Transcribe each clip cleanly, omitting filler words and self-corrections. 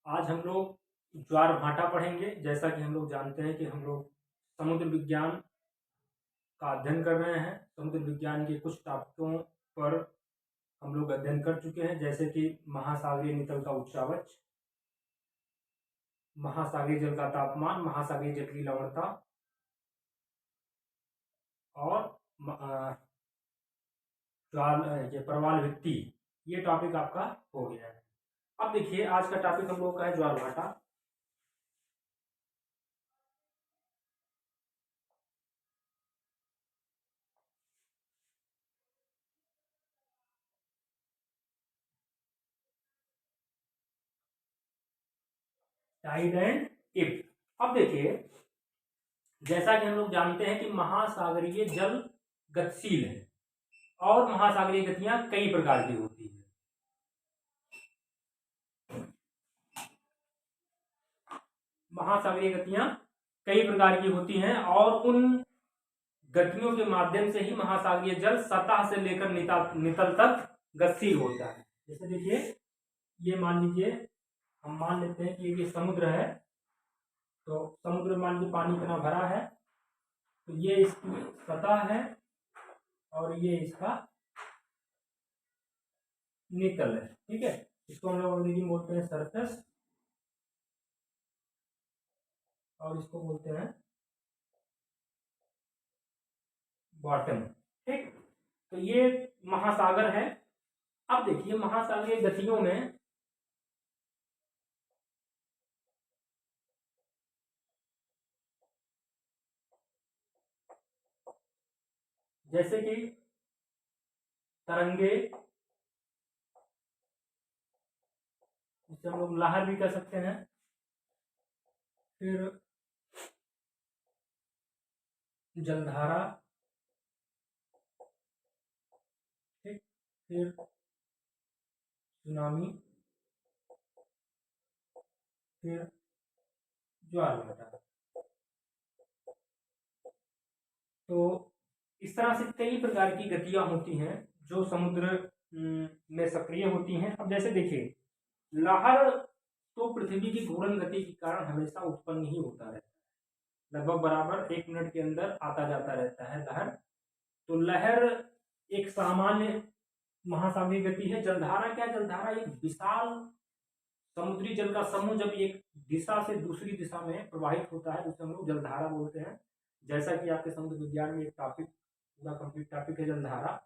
आज हम लोग ज्वार भाटा पढ़ेंगे। जैसा कि हम लोग जानते हैं कि हम लोग समुद्र विज्ञान का अध्ययन कर रहे हैं। समुद्र विज्ञान के कुछ टॉपिकों पर हम लोग अध्ययन कर चुके हैं, जैसे कि महासागरीय नितल का उच्चावच, महासागरीय जल का तापमान, महासागरीय जल की लवणता और ये प्रवाल भित्ति। ये टॉपिक आपका हो गया है। अब देखिए, आज का टॉपिक हम लोग का है ज्वार भाटा। टाइड एंड इप। अब देखिए, जैसा कि हम लोग जानते हैं कि महासागरीय जल गतिशील है और महासागरीय गतियां कई प्रकार की होती है। महासागरीय गतियां कई प्रकार की होती हैं और उन गतियों के माध्यम से ही महासागरीय जल सतह से लेकर नितल तक गतिशील होता है। जैसे देखिए, ये मान लीजिए, हम मान लेते हैं कि ये समुद्र है। तो समुद्र में मान लीजिए पानी इतना भरा है, तो ये इसकी सतह है और ये इसका नितल है। ठीक है, इसको हम लोग अंग्रेजी में बोलते हैं सरफेस और इसको बोलते हैं बॉटम। ठीक, तो ये महासागर है। अब देखिए, महासागरीय गतियों में जैसे कि तरंगे, जिसे हम लोग लहर भी कह सकते हैं, फिर जलधारा, ठीक, फिर सुनामी, फिर ज्वार भाटा। तो इस तरह से कई प्रकार की गतियां होती हैं जो समुद्र में सक्रिय होती हैं। अब जैसे देखिए, लहर तो पृथ्वी की घूर्णन गति के कारण हमेशा उत्पन्न ही होता रहता है। लगभग बराबर 1 मिनट के अंदर आता जाता रहता है लहर। तो लहर एक सामान्य महासागरीय गति है। जलधारा क्या? जलधारा एक विशाल समुद्री जल का समूह जब एक दिशा से दूसरी दिशा में प्रवाहित होता है, उसे हम लोग जलधारा बोलते हैं। जैसा कि आपके समुद्र विज्ञान में एक टॉपिक, पूरा कंप्लीट टॉपिक है जलधारा।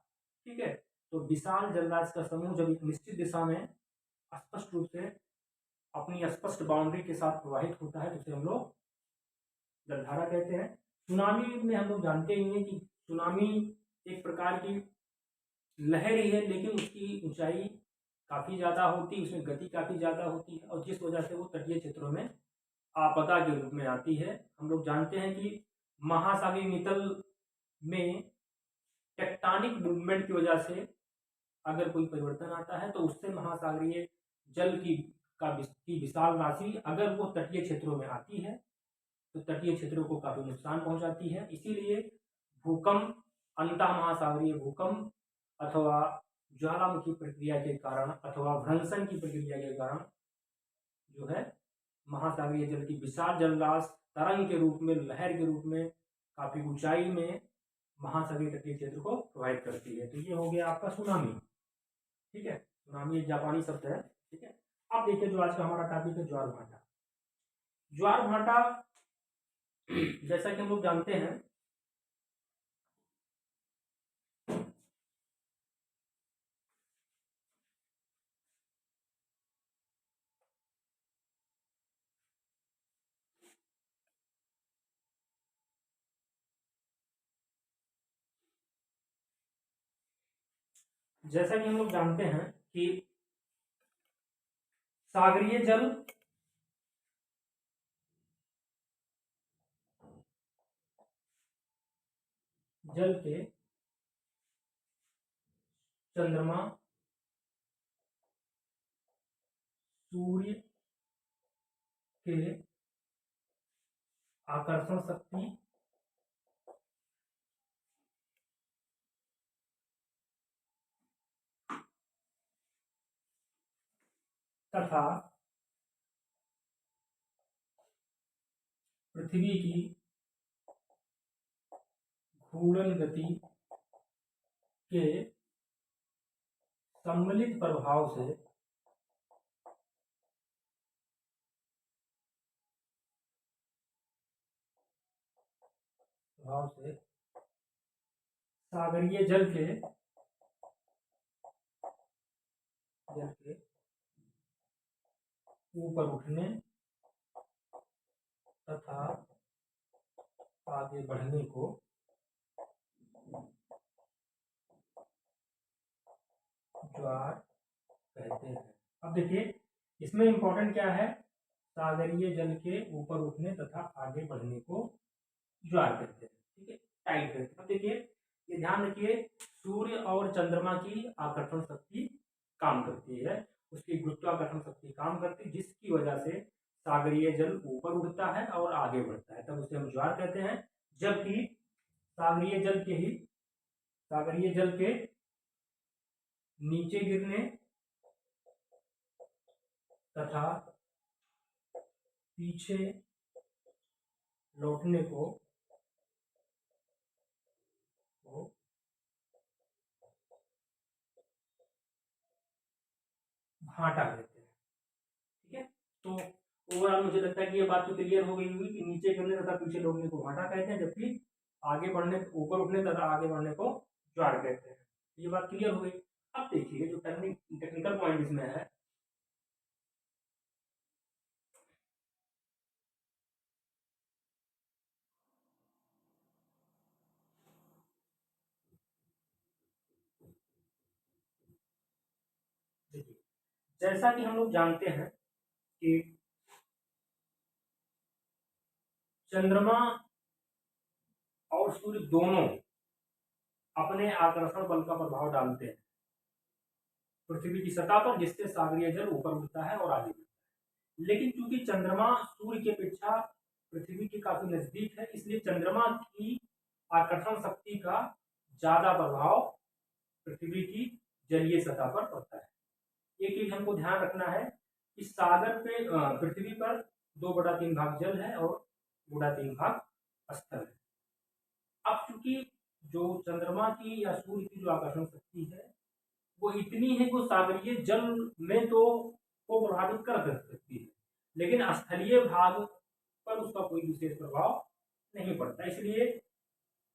ठीक है, तो विशाल जलराशि का समूह जब एक निश्चित दिशा में स्पष्ट रूप से अपनी स्पष्ट बाउंड्री के साथ प्रवाहित होता है, तो उसे हम लोग जलधारा कहते हैं। सुनामी में हम लोग जानते ही हैं कि सुनामी एक प्रकार की लहर ही है, लेकिन उसकी ऊंचाई काफी ज्यादा होती है, उसमें गति काफी ज्यादा होती है और जिस वजह से वो तटीय क्षेत्रों में आपदा के रूप में आती है। हम लोग जानते हैं कि महासागरीय नितल में टेक्टोनिक मूवमेंट की वजह से अगर कोई परिवर्तन आता है, तो उससे महासागरीय जल की विशाल राशि अगर वो तटीय क्षेत्रों में आती है, तो तटीय क्षेत्रों को काफी नुकसान पहुंचाती है। इसीलिए भूकंप, अंतः महासागरीय भूकंप अथवा ज्वालामुखी प्रक्रिया के कारण अथवा भ्रंशन की प्रक्रिया के कारण जो है महासागरीय जल की विशाल जलराशि तरंग के रूप में, लहर के रूप में काफी ऊंचाई में महासागरीय तटीय क्षेत्र को प्रभावित करती है। तो ये हो गया आपका सुनामी। ठीक है, सुनामी एक जापानी शब्द है। ठीक है, अब देखिए, जो आज का हमारा टॉपिक है ज्वार भाटा। ज्वार भाटा जैसा कि हम लोग जानते हैं, जैसा कि हम लोग जानते हैं कि सागरीय जल जल के चंद्रमा, सूर्य के आकर्षण शक्ति तथा पृथ्वी की घूर्णन गति के सम्मिलित प्रभाव से सागरीय जल के ऊपर उठने तथा आगे बढ़ने को ज्वार कहते हैं। अब देखिए इसमें इंपॉर्टेंट क्या है, सागरीय जल के ऊपर उठने तथा आगे बढ़ने को ज्वार कहते हैं। ठीक है, टाइट करके। अब देखिए ये ध्यान रखिए, सूर्य और चंद्रमा की आकर्षण शक्ति काम करती है, उसकी गुरुत्वाकर्षण शक्ति काम करती है, जिसकी वजह से सागरीय जल ऊपर उठता है और आगे बढ़ता है, तब उसे हम ज्वार कहते हैं। जबकि सागरीय जल के नीचे गिरने तथा पीछे लौटने को भाटा कहते हैं। ठीक है, तो ओवरऑल मुझे लगता है कि ये बात तो क्लियर हो गई होगी कि नीचे गिरने तथा पीछे लौटने को भाटा कहते हैं, जबकि आगे बढ़ने, ऊपर उठने तथा आगे बढ़ने को ज्वार कहते हैं। ये बात क्लियर हो गई। अब देखिए जो टेक्निकल पॉइंट इसमें है, देखिए जैसा कि हम लोग जानते हैं कि चंद्रमा और सूर्य दोनों अपने आकर्षण बल का प्रभाव डालते हैं पृथ्वी की सतह पर, जिससे सागरीय जल ऊपर उठता है और आगे बढ़ता है। लेकिन चूंकि चंद्रमा सूर्य की अपेक्षा पृथ्वी के काफी नजदीक है, इसलिए चंद्रमा की आकर्षण शक्ति का ज्यादा प्रभाव पृथ्वी की जलीय सतह पर पड़ता है। एक चीज हमको ध्यान रखना है कि सागर पे पृथ्वी पर 2/3 भाग जल है और 2/3 भाग स्थल है। अब चूंकि जो चंद्रमा की या सूर्य की जो आकर्षण शक्ति है वो इतनी है कि सागरीय जल में तो को प्रभावित कर सकती है, लेकिन स्थलीय भाग पर उसका कोई विशेष प्रभाव नहीं पड़ता। इसलिए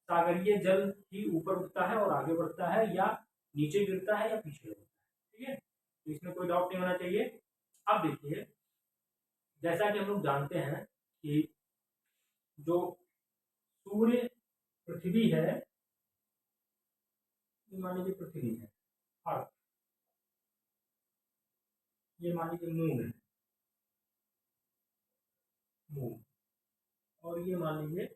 सागरीय जल ही ऊपर उठता है और आगे बढ़ता है, या नीचे गिरता है या पीछे होता है। ठीक है, तो इसमें कोई डाउट नहीं होना चाहिए। अब देखिए जैसा कि हम लोग जानते हैं कि जो सूर्य पृथ्वी है, मान लीजिए पृथ्वी है, अर्थ, ये मान लीजिए मून, और ये मान लीजिए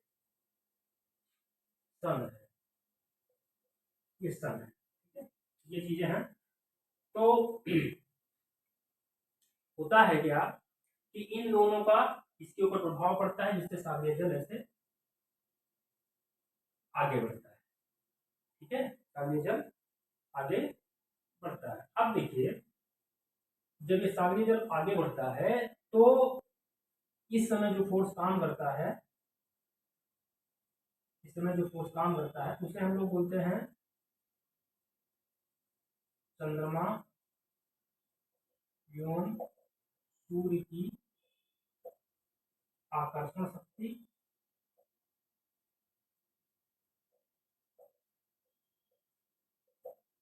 सन है, ये सन है। ठीक है, ये चीजें हैं। तो होता है क्या कि इन दोनों का इसके ऊपर प्रभाव पड़ता है, जिससे सागरीय जल ऐसे आगे बढ़ता है। ठीक है, सागरीय जल आगे बढ़ता है। अब देखिए जब ये सागरीय जल आगे बढ़ता है तो इस समय जो फोर्स काम करता है, उसे हम लोग बोलते हैं चंद्रमा एवं सूर्य की आकर्षण शक्ति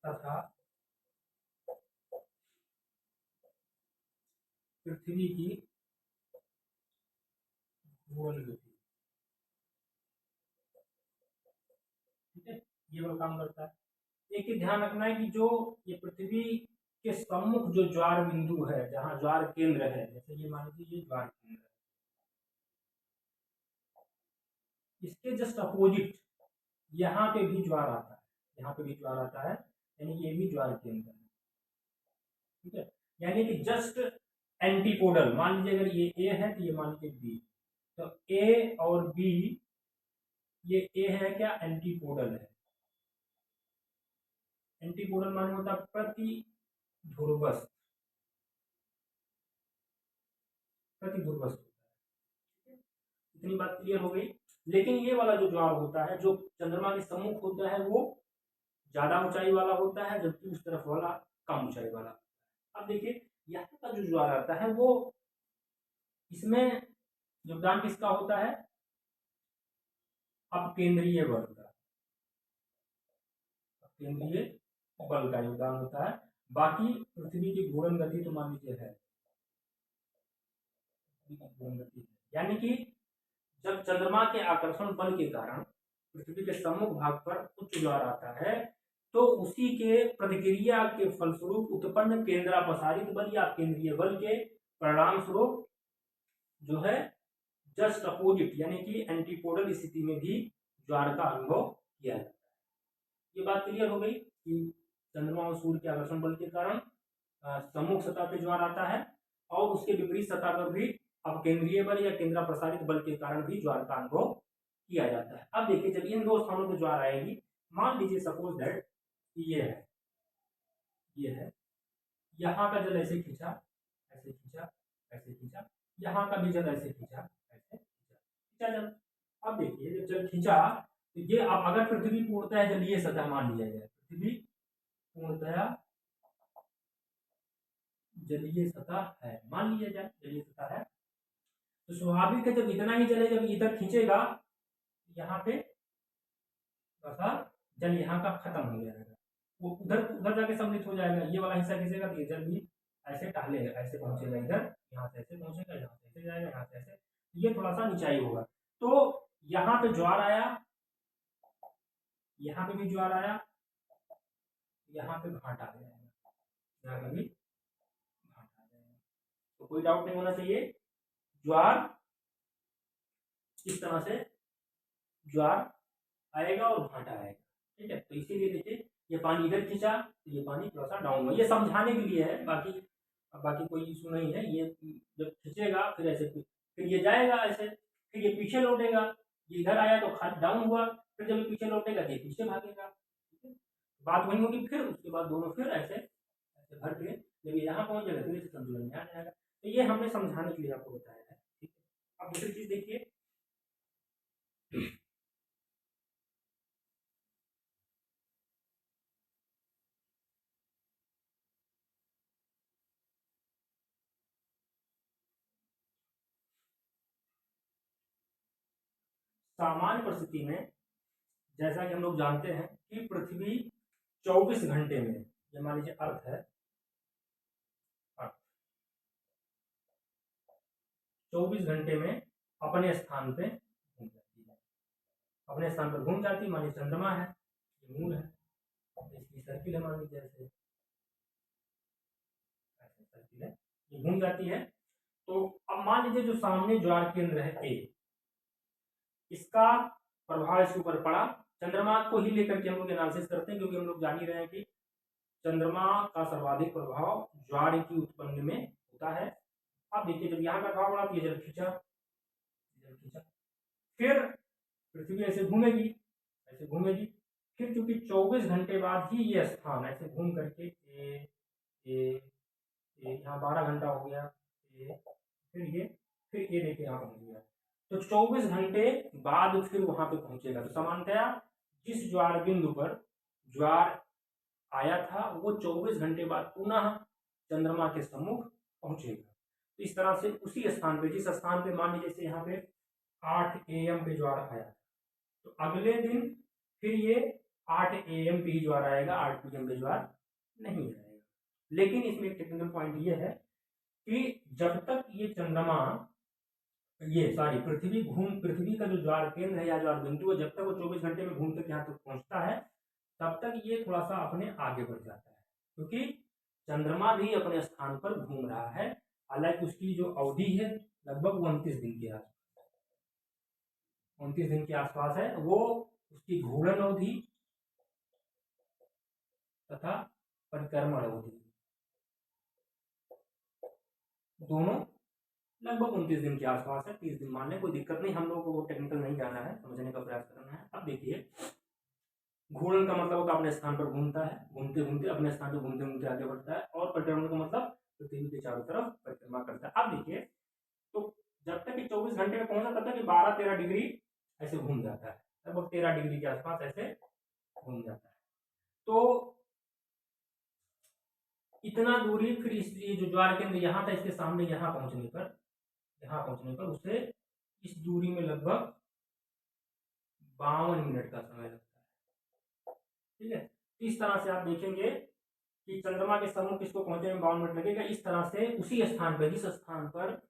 तथा पृथ्वी की घूर्णन गति। ठीक है, ये वो काम करता है। एक ही ध्यान रखना है कि जो ये पृथ्वी के सम्मुख जो ज्वार बिंदु है, जहां ज्वार केंद्र है, जैसे ये मान लीजिए ये ज्वार केंद्र है, इसके जस्ट अपोजिट यहाँ पे भी ज्वार आता है, यानी ये भी ज्वार केंद्र है। ठीक है, यानी कि जस्ट एंटीपोडल, मान लीजिए अगर ये ए है तो ये मान लीजिए बी, तो ए और बी, ये ए है क्या, एंटीपोडल है। एंटीपोडल माने होता है प्रति ध्रुवस्थ होता है। इतनी बात क्लियर हो गई। लेकिन ये वाला जो ज्वार होता है, जो चंद्रमा के सम्मुख होता है, वो ज्यादा ऊंचाई वाला होता है, जबकि उस तरफ वाला कम ऊंचाई वाला। अब देखिए यहाँ का जो ज्वार आता है वो, इसमें योगदान किसका होता है? अपकेंद्रीय बल का, अपकेंद्रीय बल का योगदान होता है। बाकी पृथ्वी की घूर्णन गति तो मान लीजिए है, यानी कि जब चंद्रमा के आकर्षण बल के कारण पृथ्वी के सम्मुख भाग पर उच्च ज्वार आता है, तो उसी के प्रतिक्रिया के फलस्वरूप उत्पन्न केंद्रापसारित बल या केंद्रीय बल के परिणाम स्वरूप जो है जस्ट अपोजिट यानी कि एंटीपोडल स्थिति में भी ज्वार का अनुभव किया जाता है। ये बात क्लियर हो गई कि चंद्रमा और सूर्य के आकर्षण बल के कारण सम्मुख सतह पे ज्वार आता है, और उसके विपरीत सतह पर भी अपकेंद्रीय बल या केंद्रापसारित बल के कारण भी ज्वार का अनुभव किया जाता है। अब देखिए जब इन दो स्थानों पर ज्वार आएगी, मान लीजिए सपोज दैट ये है, यहाँ का जल ऐसे खींचा, ऐसे खींचा, ऐसे खींचा, यहाँ का भी जल ऐसे खींचा, ऐसे खींचा जल। अब देखिए जब जल खींचा तो ये, अब अगर पृथ्वी पूर्णतः जलीय सतह मान लिया जाए, पृथ्वी पूर्णतः जलीय सतह है, मान लिया जाए जलीय सतह है, तो स्वाभाविक है जब इतना ही जल जब इधर खींचेगा, यहाँ पे जल यहाँ का खत्म हो जाएगा, वो उधर उधर जाके सम्मिलित हो जाएगा। ये वाला हिस्सा खींचेगा तो ये जल भी ऐसे टहलेगा, ऐसे पहुंचेगा इधर, यहाँ से ऐसे पहुंचेगा, यहाँ से ऐसे जाएगा, यहाँ से ऐसे, ये थोड़ा सा निचाई होगा। तो यहाँ पे ज्वार आया, यहाँ पे भी ज्वार आया, यहाँ पे घाट आ जाएगा, यहाँ पे भी घाट आ जाएगा। तो कोई डाउट नहीं होना चाहिए, ज्वार इस तरह से ज्वार आएगा और घाट आएगा, ठीक है। तो इसीलिए देखिए ये पानी इधर खींचा तो ये पानी थोड़ा सा डाउन हुआ, ये समझाने के लिए है, बाकी कोई इशू नहीं है। ये जब खींचेगा फिर ऐसे, फिर ये जाएगा ऐसे, फिर ये पीछे लौटेगा, ये इधर आया तो खाली डाउन हुआ, फिर जब ये पीछे लौटेगा तो ये पीछे भागेगा, ठीक है। बात वही होगी, फिर उसके बाद दोनों फिर ऐसे ऐसे भर के जब ये यहाँ पहुंचेगा फिर इसे संतुलन में आ जाएगा। तो ये हमने समझाने के लिए आपको बताया है, ठीक है। अब दूसरी चीज देखिए, सामान्य परिस्थिति में जैसा कि हम लोग जानते हैं कि पृथ्वी 24 घंटे में, ये मान लीजिए अर्थ है, अर्थ 24 घंटे में अपने स्थान पे घूम जाती है, अपने स्थान पर घूम जाती है। मान लीजिए चंद्रमा है, ये मूल है, इसकी सर्किल है, मान लीजिए ऐसे ऐसे सर्किल है, ये घूम जाती है। तो अब मान लीजिए जो सामने ज्वार केंद्र है ए, इसका प्रभाव इसके ऊपर पड़ा, चंद्रमा को ही लेकर के हम लोग एनालिसिस करते हैं, क्योंकि हम लोग जान ही रहे हैं कि चंद्रमा का सर्वाधिक प्रभाव ज्वार की उत्पन्न में होता है। अब देखिए जब यहाँ का प्रभाव पड़ा तो ये जल खींचा, फिर पृथ्वी ऐसे घूमेगी, ऐसे घूमेगी, फिर क्योंकि 24 घंटे बाद ही ये स्थान ऐसे घूम करके यहाँ 12 घंटा हो गया, फिर ये देखिए यहाँ पहुंच गया, तो 24 घंटे बाद फिर वहां पे पहुंचेगा। तो सामान्यतया जिस ज्वार बिंदु पर ज्वार आया था वो 24 घंटे बाद पुनः चंद्रमा के सम्मुख पहुंचेगा। तो इस तरह से उसी स्थान पे, जिस स्थान पे मान लीजिए जैसे यहाँ पे 8 AM पे ज्वार आया, तो अगले दिन फिर ये 8 AM पे ही ज्वार आएगा, 8 PM पे ज्वार नहीं आएगा। लेकिन इसमें एक टेक्निकल पॉइंट ये है कि जब तक ये चंद्रमा, ये सॉरी पृथ्वी का जो ज्वार केंद्र है या ज्वार बिंदु है, जब तक वो 24 घंटे में घूमकर यहाँ तक पहुंचता है, तब तक ये थोड़ा सा अपने आगे बढ़ जाता है, क्योंकि चंद्रमा भी अपने स्थान पर घूम रहा है। हालांकि उसकी जो अवधि है लगभग 29 दिन के आसपास, 29 दिन के आसपास है, वो उसकी घूर्णन अवधि तथा परिक्रमण अवधि दोनों लगभग 29 दिन के आसपास है। 30 दिन मान लें, कोई दिक्कत नहीं, हम लोग को टेक्निकल नहीं जाना है, समझने का प्रयास करना है। अब देखिए घूर्णन का मतलब होता है अपने स्थान पर घूमता है, घूमते घूमते अपने स्थान पर घूमते घूमते आगे बढ़ता है, और परिक्रमण का मतलब पृथ्वी के चारों तरफ परिक्रमा करता है। अब देखिए तो जब तक कि 24 घंटे में पहुंचा तब तक कि 12-13 डिग्री ऐसे घूम जाता है, लगभग 13 डिग्री के आसपास ऐसे घूम जाता है। तो इतना दूरी फिर इस ये जो ज्वार केंद्र यहाँ था, इसके सामने यहाँ पहुंचने पर उसे इस दूरी में लगभग 52 मिनट का समय लगता है। ठीक है, इस तरह से आप देखेंगे कि चंद्रमा के सम्मुख इसको पहुंचने में 52 मिनट लगेगा। इस तरह से उसी स्थान पर, जिस स्थान पर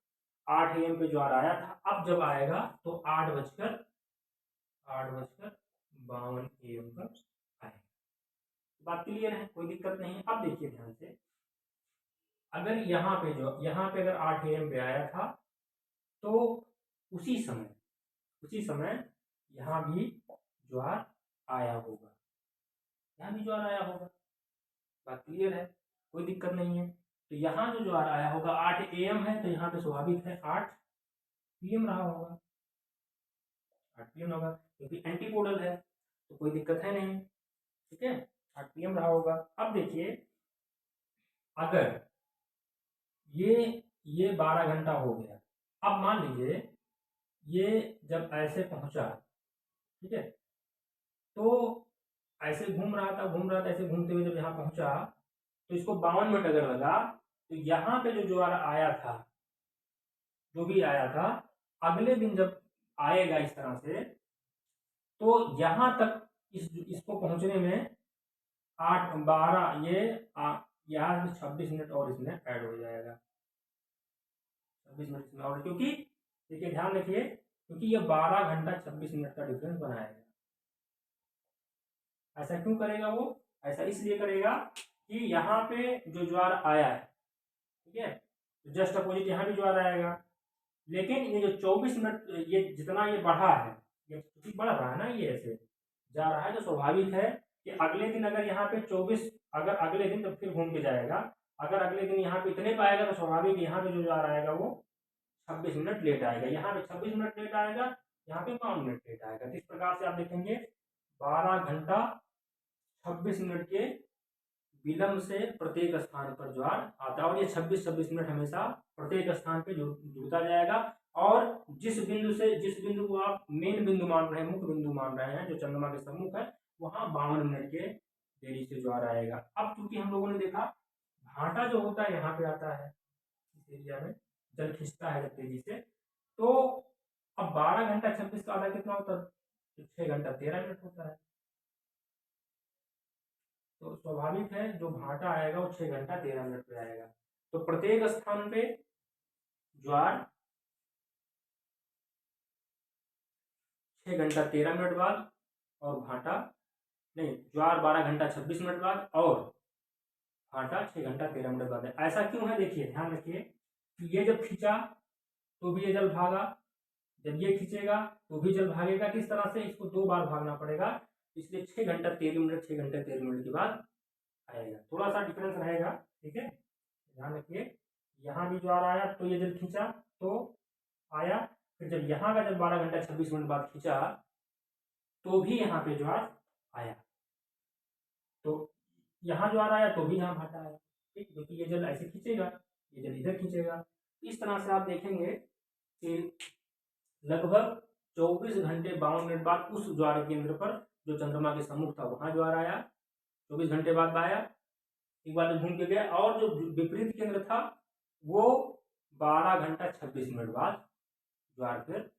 8 AM पे ज्वार आया था, अब जब आएगा तो 8:52 AM पर आएगा। बात क्लियर है, कोई दिक्कत नहीं है। अब देखिए ध्यान से, अगर यहाँ पे अगर 8 AM पे आया था तो उसी समय यहाँ भी ज्वार आया होगा, बात क्लियर है, कोई दिक्कत नहीं है। तो यहाँ जो ज्वार आया होगा 8 AM है, तो यहाँ पे स्वाभाविक है 8 PM रहा होगा, 8 PM होगा, क्योंकि एंटीपोडल है तो कोई दिक्कत है नहीं। ठीक है, 8 PM रहा होगा। अब देखिए, अगर ये 12 घंटा हो गया, अब मान लीजिए ये जब ऐसे पहुंचा, ठीक है, तो ऐसे घूम रहा था, ऐसे घूमते हुए जब यहाँ पहुंचा तो इसको 52 मिनट अगर लगा, तो यहाँ पे जो ज्वार आया था, जो भी आया था, अगले दिन जब आएगा इस तरह से, तो यहाँ तक इसको पहुंचने में 8-12 यहाँ से 26 मिनट और इसमें ऐड हो जाएगा, 26 मिनट इसमें और, क्योंकि देखिए ध्यान रखिए, क्योंकि ये 12 घंटा 26 मिनट का डिफरेंस बनाएगा। ऐसा क्यों करेगा वो? ऐसा इसलिए करेगा कि यहाँ पे जो ज्वार आया है, ठीक है, तो जस्ट अपोजिट यहाँ भी ज्वार आएगा, लेकिन ये जो 24 मिनट ये जितना ये बढ़ा है, ये बढ़ रहा है ना, ये ऐसे जा रहा है, तो स्वाभाविक है कि अगले दिन अगर यहाँ पे 24, अगर अगले दिन तो फिर घूम के जाएगा, अगर अगले दिन यहाँ पे इतने पाएगा तो स्वाभाविक यहाँ पे जो ज्वार आएगा वो 26 मिनट लेट आएगा, यहाँ पे 26 मिनट लेट आएगा, यहाँ पे 52 मिनट लेट आएगा। तो इस प्रकार से आप देखेंगे 12 घंटा 26 मिनट के विलंब से प्रत्येक स्थान पर ज्वार आता है, और ये 26-26 मिनट हमेशा प्रत्येक स्थान पे जुड़ता जाएगा। और जिस बिंदु को आप मेन बिंदु मान रहे हैं, मुख्य बिंदु मान रहे हैं, जो चंद्रमा के सम्मुख है, वहां 52 मिनट के देरी से ज्वार आएगा। अब चूंकि हम लोगों ने देखा भाटा जो होता है यहाँ पे आता है, इस एरिया में जल खिंचता है जब तेजी से, तो अब 12 घंटा 26 का आधा कितना होता है? 6 घंटा 13 मिनट होता है। तो स्वाभाविक है जो भाटा आएगा वो 6 घंटा 13 मिनट पे आएगा। तो प्रत्येक स्थान पे ज्वार 6 घंटा 13 मिनट बाद, और भाटा नहीं, ज्वार 12 घंटा 26 मिनट बाद, और भाटा 6 घंटा 13 मिनट बाद है। ऐसा क्यों है? देखिए ध्यान रखिए कि ये जब खींचा तो भी ये जल भागा, जब ये खींचेगा तो भी जल भागेगा। किस तरह से? इसको 2 बार भागना पड़ेगा, इसलिए 6 घंटा 13 मिनट 6 घंटे 13 मिनट के बाद आएगा, थोड़ा सा डिफरेंस रहेगा। ठीक है, ध्यान रखिए, यहाँ भी ज्वार आया तो ये जल खींचा तो आया, फिर जब यहाँ का जब 12 घंटा 26 मिनट बाद खींचा तो भी यहाँ पे ज्वार आया, तो यहाँ ज्वार आया तो भी यहाँ भाटा आया। ठीक, क्योंकि ये जल ऐसे खींचेगा, ये जल इधर खींचेगा। इस तरह से आप देखेंगे कि लगभग 24 घंटे 52 मिनट बाद उस ज्वार केंद्र पर जो चंद्रमा के सम्मुख था वहां ज्वार आया, 24 घंटे बाद आया, एक बार घूम के गया, और जो विपरीत केंद्र था वो 12 घंटा 26 मिनट बाद ज्वार फिर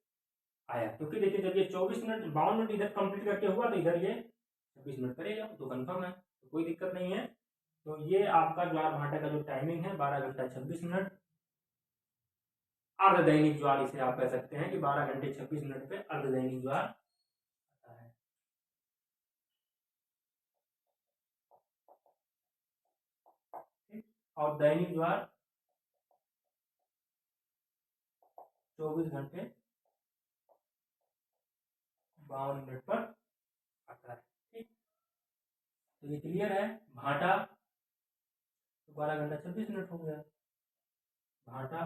आया। क्योंकि देखिए जब ये 24 मिनट 52 मिनट इधर कंप्लीट करके हुआ तो इधर ये 26 मिनट करेगा, तो कंफर्म है, तो कोई दिक्कत नहीं है। तो ये आपका ज्वार भाटा का जो टाइमिंग है 12 घंटा 26 मिनट, अर्धदैनिक ज्वार इसे आप कह सकते हैं कि 12 घंटे 26 मिनट पे अर्धदैनिक ज्वार आता है। और दैनिक ज्वार 24 घंटे 52 मिनट पर आता है। ठीक, तो ये क्लियर है। भाटा तो 12 घंटा 26 मिनट हो गया, भाटा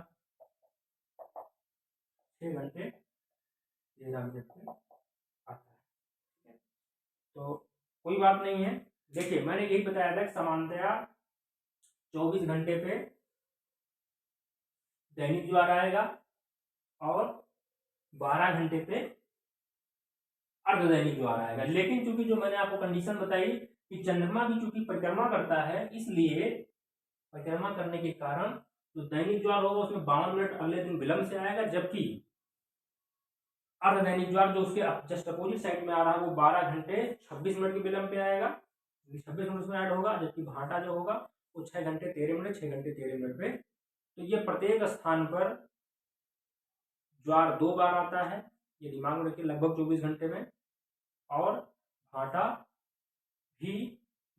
6 घंटे 13 मिनट पे आता है। तो कोई बात नहीं है। देखिए मैंने यही बताया था कि सामान्यतया 24 घंटे पे दैनिक ज्वार आएगा, और 12 घंटे पे अर्धदैनिक ज्वार आएगा। लेकिन चूंकि जो मैंने आपको कंडीशन बताई कि चंद्रमा भी चूंकि परिक्रमा करता है, इसलिए परिक्रमा करने के कारण जो दैनिक ज्वार होगा उसमें 52 मिनट अगले दिन विलंब से आएगा, जबकि अर्धदैनिक ज्वार जो उसके जस्ट अपोजिट साइड में आ रहा है वो 12 घंटे 26 मिनट के विलंब पे आएगा, 26 मिनट उसमें ऐड होगा, जबकि भाटा जो होगा वो 6 घंटे 13 मिनट 6 घंटे 13 मिनट पे। तो ये प्रत्येक स्थान पर ज्वार 2 बार आता है, ये दिमाग में रखिए, लगभग 24 घंटे में, और भाटा भी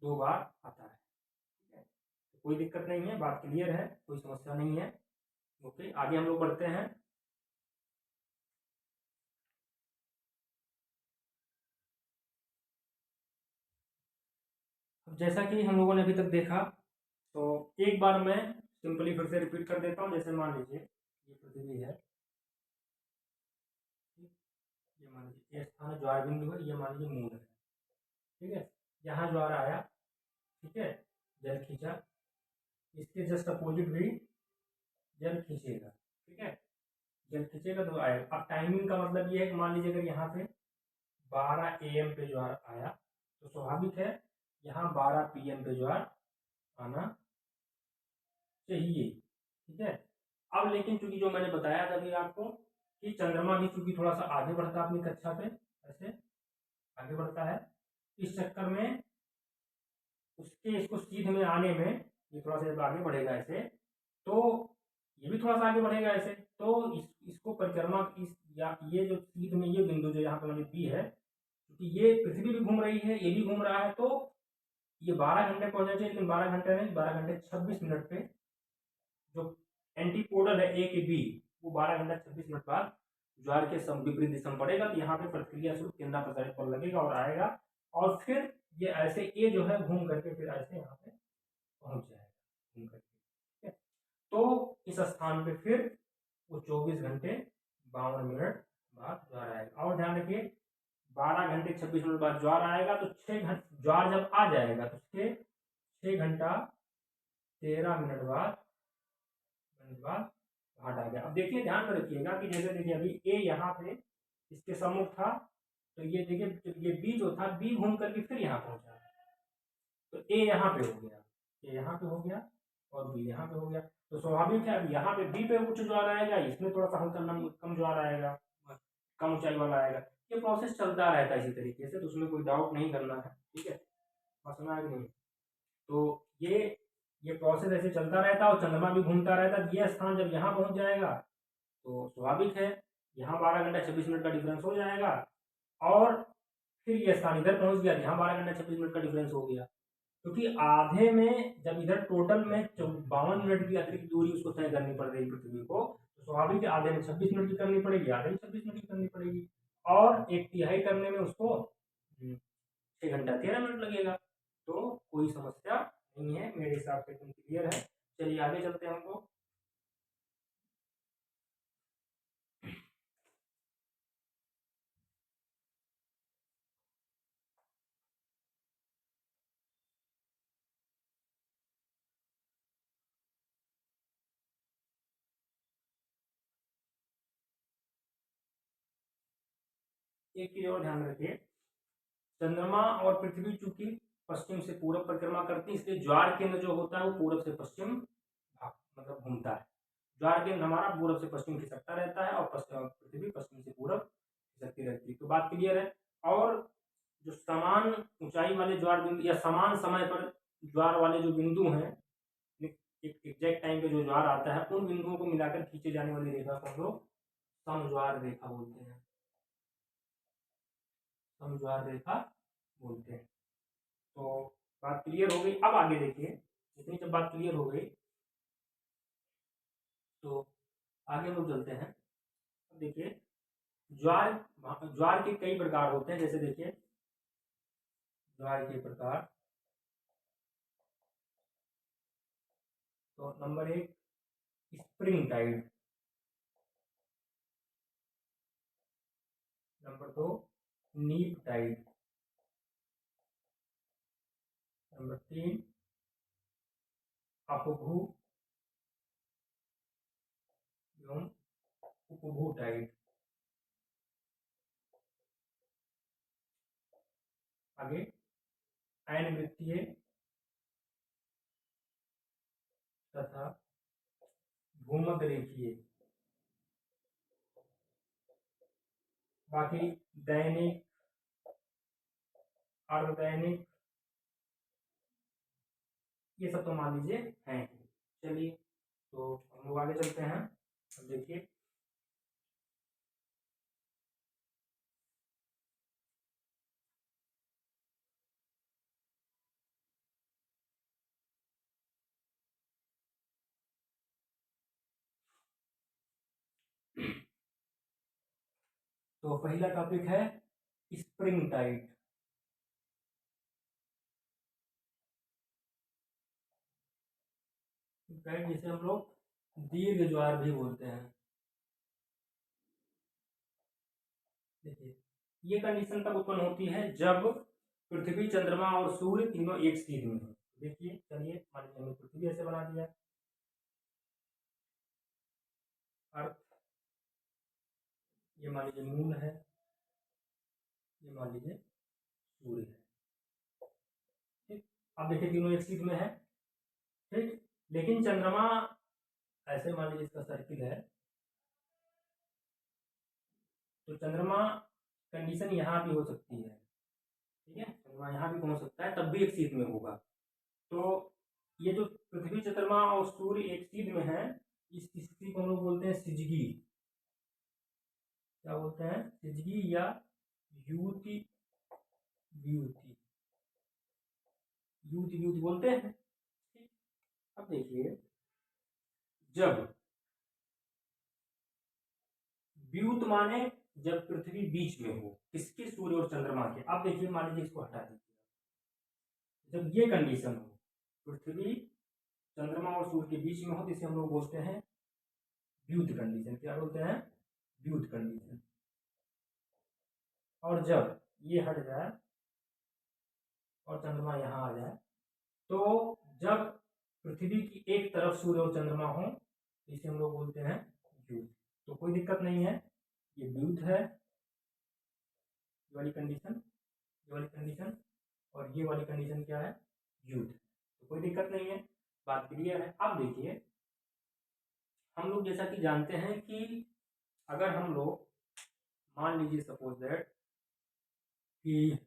2 बार आता है। ठीक है, तो कोई दिक्कत नहीं है, बात क्लियर है, कोई समस्या नहीं है। ओके, आगे हम लोग बढ़ते हैं। अब जैसा कि हम लोगों ने अभी तक देखा, तो एक बार मैं सिंपली फिर से रिपीट कर देता हूँ। जैसे मान लीजिए ये पृथ्वी है, ये मान लीजिए ये स्थान ज्वार बिंदु है, ये मान लीजिए मूल है। ठीक है, यहाँ ज्वार आया, ठीक है, जल खींचा, इसके जस्ट अपोजिट भी जल खींचेगा। ठीक है, जल खींचेगा तो आएगा। अब टाइमिंग का मतलब ये है कि मान लीजिए अगर यहाँ पे 12 AM पे ज्वार आया तो स्वाभाविक है यहाँ 12 PM पे ज्वार आना चाहिए। ठीक है, अब लेकिन चूंकि जो मैंने बताया था अभी आपको कि चंद्रमा भी चूंकि थोड़ा सा आगे बढ़ता है अपनी कक्षा पे, ऐसे आगे बढ़ता है, इस चक्कर में उसके इसको सीध में आने में ये थोड़ा सा जब आगे बढ़ेगा ऐसे, तो ये भी थोड़ा सा आगे बढ़ेगा ऐसे, तो इसको परिक्रमा इस या ये जो सीध में ये बिंदु जो यहाँ पे मैंने बी है, क्योंकि ये पृथ्वी भी घूम रही है, ये भी घूम रहा है, तो ये 12 घंटे पहुंचना चाहिए, लेकिन 12 घंटे नहीं, 12 घंटे 26 मिनट पे जो एंटीपोडल है ए के बी, वो 12 घंटा 26 मिनट बाद ज्वार के विपरीत दिशा में पड़ेगा, तो यहाँ पे प्रतिक्रिया स्वरूप केंद्र प्रसारित पर लगेगा और आएगा, और फिर ये ऐसे ए जो है घूम करके फिर ऐसे यहाँ पे पहुंच जाएगा घूम करके। ठीक है, तो इस स्थान पे फिर वो 24 घंटे 52 मिनट बाद ज्वार आएगा। और ध्यान रखिए 12 घंटे 26 मिनट बाद ज्वार आएगा, तो 6 घंटे ज्वार जब आ जाएगा तो उसके 6 घंटा 13 मिनट बाद घाट आ गया। अब देखिए ध्यान में रखिएगा कि जैसे देखिए अभी ए यहाँ पे इसके सम्मुख था, तो ये देखिए ये बी जो था, बी घूम करके फिर यहाँ पहुंचा, तो ए यहाँ पे हो गया, ए यहाँ पे हो गया और बी यहाँ पे हो गया, तो स्वाभाविक है अब यहाँ पे बी पे उच्च ज्वार आएगा, इसमें थोड़ा सा हल्का कम ज्वार आएगा, कम ऊंचाई वाला आएगा। ये प्रोसेस चलता रहता है इसी तरीके से, तो उसमें कोई डाउट नहीं करना है। ठीक है, बात समझ आ गई नहीं? तो ये प्रोसेस ऐसे चलता रहता है और चंद्रमा भी घूमता रहता है। ये स्थान जब यहाँ पहुंच जाएगा तो स्वाभाविक है यहाँ 12 घंटा 26 मिनट का डिफरेंस हो जाएगा, और फिर ये स्थान इधर पहुंच गया, यहाँ 12 घंटा 26 मिनट का डिफरेंस हो गया, क्योंकि आधे में जब इधर टोटल में 52 मिनट की अतिरिक्त दूरी उसको तय करनी पड़ रही पृथ्वी को, तो स्वाभाविक है आधे में 26 मिनट की करनी पड़ेगी, आधे में 26 मिनट की करनी पड़ेगी, और एक तिहाई करने में उसको 6 घंटा 13 मिनट लगेगा। तो कोई समस्या नहीं है, मेरे हिसाब से तुम क्लियर है। चलिए आगे चलते हैं हम लोग। एक चीज और ध्यान रखिए, चंद्रमा और पृथ्वी चूंकि पश्चिम से पूरब परिक्रमा करती है, इसलिए ज्वार केंद्र जो होता है वो पूरब से पश्चिम मतलब घूमता है। ज्वार केंद्र हमारा पूरब से पश्चिम खिसकता रहता है और पृथ्वी पश्चिम से पूरब खिसकती रहती है। तो बात क्लियर है। और जो समान ऊंचाई वाले ज्वार बिंदु या समान समय पर ज्वार वाले जो बिंदु हैं, एक एग्जैक्ट टाइम पे जो ज्वार आता है, उन बिंदुओं को मिलाकर खींचे जाने वाली रेखा को हम लोग समज्वार रेखा बोलते हैं, समज्वार रेखा बोलते हैं। तो बात क्लियर हो गई। अब आगे देखिए, इतनी जब बात क्लियर हो गई तो आगे हम लोग चलते हैं। अब देखिए ज्वार ज्वार के कई प्रकार होते हैं, जैसे देखिए ज्वार के प्रकार, तो नंबर 1 स्प्रिंग टाइड, नंबर 2 नीप टाइड, नंबर 3 अपभू एवं उपभूटाइड। आगे अनिवृत्तीय तथा भूमध्य रेखीय। बाकी दैनिक, अर्धदैनिक, ये सब तो मान लीजिए हैं। चलिए तो हम लोग आगे चलते हैं। अब देखिए तो पहला टॉपिक है स्प्रिंग टाइड। टाइड जिसे हम लोग दीर्घ ज्वार भी बोलते हैं। देखिए ये कंडीशन तब उत्पन्न होती है जब पृथ्वी, चंद्रमा और सूर्य तीनों एक सीध में हो। देखिए चलिए मान लीजिए हमने पृथ्वी ऐसे बना दिया, अर्थ, ये मान लीजिए मून है, ये मान लीजिए सूर्य है। ठीक, अब देखिए तीनों एक सीध में है। ठीक, लेकिन चंद्रमा ऐसे मान लीजिए इसका सर्किल है, तो चंद्रमा कंडीशन यहाँ भी हो सकती है। ठीक है, चंद्रमा यहाँ भी पहुंच सकता है, तब भी एक सीध में होगा। तो ये जो पृथ्वी, चंद्रमा और सूर्य एक सीध में है, इस स्थिति को हम लोग बोलते हैं सिजगी। क्या बोलते हैं? सिजगी या युति व्युति, युति व्युति बोलते हैं। ठीक, अब देखिए जब व्युत माने जब पृथ्वी बीच में हो, किसके? सूर्य और चंद्रमा के। अब देखिए मान लीजिए इसको हटा दीजिए, जब ये कंडीशन हो, पृथ्वी, चंद्रमा और सूर्य के बीच में हो, जिसे हम लोग बोलते हैं व्युत कंडीशन। क्या बोलते हैं? व्युत कंडीशन। और जब ये हट जाए और चंद्रमा यहाँ आ जाए, तो जब पृथ्वी की एक तरफ सूर्य और चंद्रमा हो, इसे हम लोग बोलते हैं व्युत। तो कोई दिक्कत नहीं है, ये व्युत है, ये वाली कंडीशन, ये वाली कंडीशन, और ये वाली कंडीशन क्या है? व्युत। तो कोई दिक्कत नहीं है, बात क्लियर है। अब देखिए हम लोग जैसा कि जानते हैं कि अगर हम लोग मान लीजिए सपोज दैट कि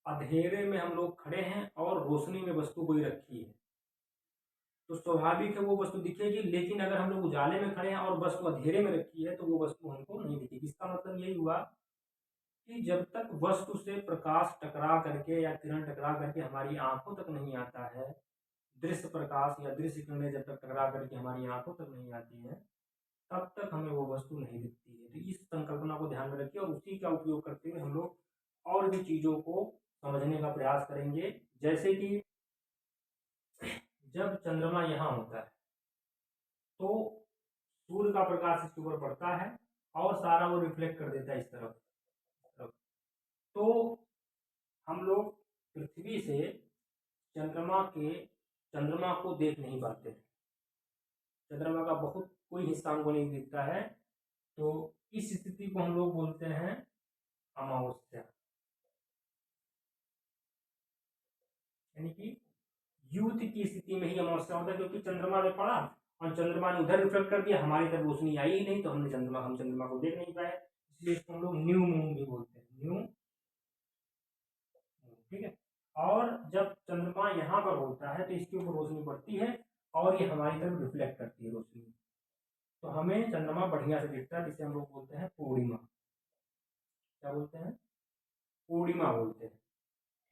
अंधेरे में हम लोग खड़े हैं और रोशनी में वस्तु कोई रखी है, तो स्वाभाविक है वो वस्तु दिखेगी। लेकिन अगर हम लोग उजाले में खड़े हैं और वस्तु अंधेरे में रखी है, तो वो वस्तु हमको नहीं दिखेगी। इसका मतलब यही हुआ कि जब तक वस्तु से प्रकाश टकरा करके या किरण टकरा करके हमारी आंखों तक नहीं आता है, दृश्य प्रकाश या दृश्य किरणें जब तक टकरा करके हमारी आंखों तक नहीं आती है, तब तक हमें वो वस्तु नहीं दिखती है। तो इस संकल्पना को ध्यान में रखिए और उसी का उपयोग करते हुए हम लोग और भी चीजों को समझने का प्रयास करेंगे। जैसे कि जब चंद्रमा यहाँ होता है, तो सूर्य का प्रकाश इसके ऊपर पड़ता है और सारा वो रिफ्लेक्ट कर देता है इस तरफ। तो हम लोग पृथ्वी से चंद्रमा को देख नहीं पाते। चंद्रमा का बहुत कोई हिस्सा हमको नहीं दिखता है। तो इस स्थिति को हम लोग बोलते हैं अमावस्या, यानी कि युत की स्थिति में ही अमावस्या होता है, क्योंकि चंद्रमा में पड़ा और चंद्रमा ने उधर रिफ्लेक्ट कर दिया, हमारी तरफ रोशनी आई ही नहीं, तो हम चंद्रमा को देख नहीं पाए। इसलिए इसको हम लोग न्यू मून भी बोलते हैं, न्यू मून। ठीक है, और जब चंद्रमा यहाँ पर होता है तो इसके ऊपर रोशनी पड़ती है और ये हमारी तरफ रिफ्लेक्ट करती है रोशनी, तो हमें चंद्रमा बढ़िया से दिखता है, जिसे हम लोग बोलते हैं पूर्णिमा। क्या बोलते हैं? पूर्णिमा बोलते हैं।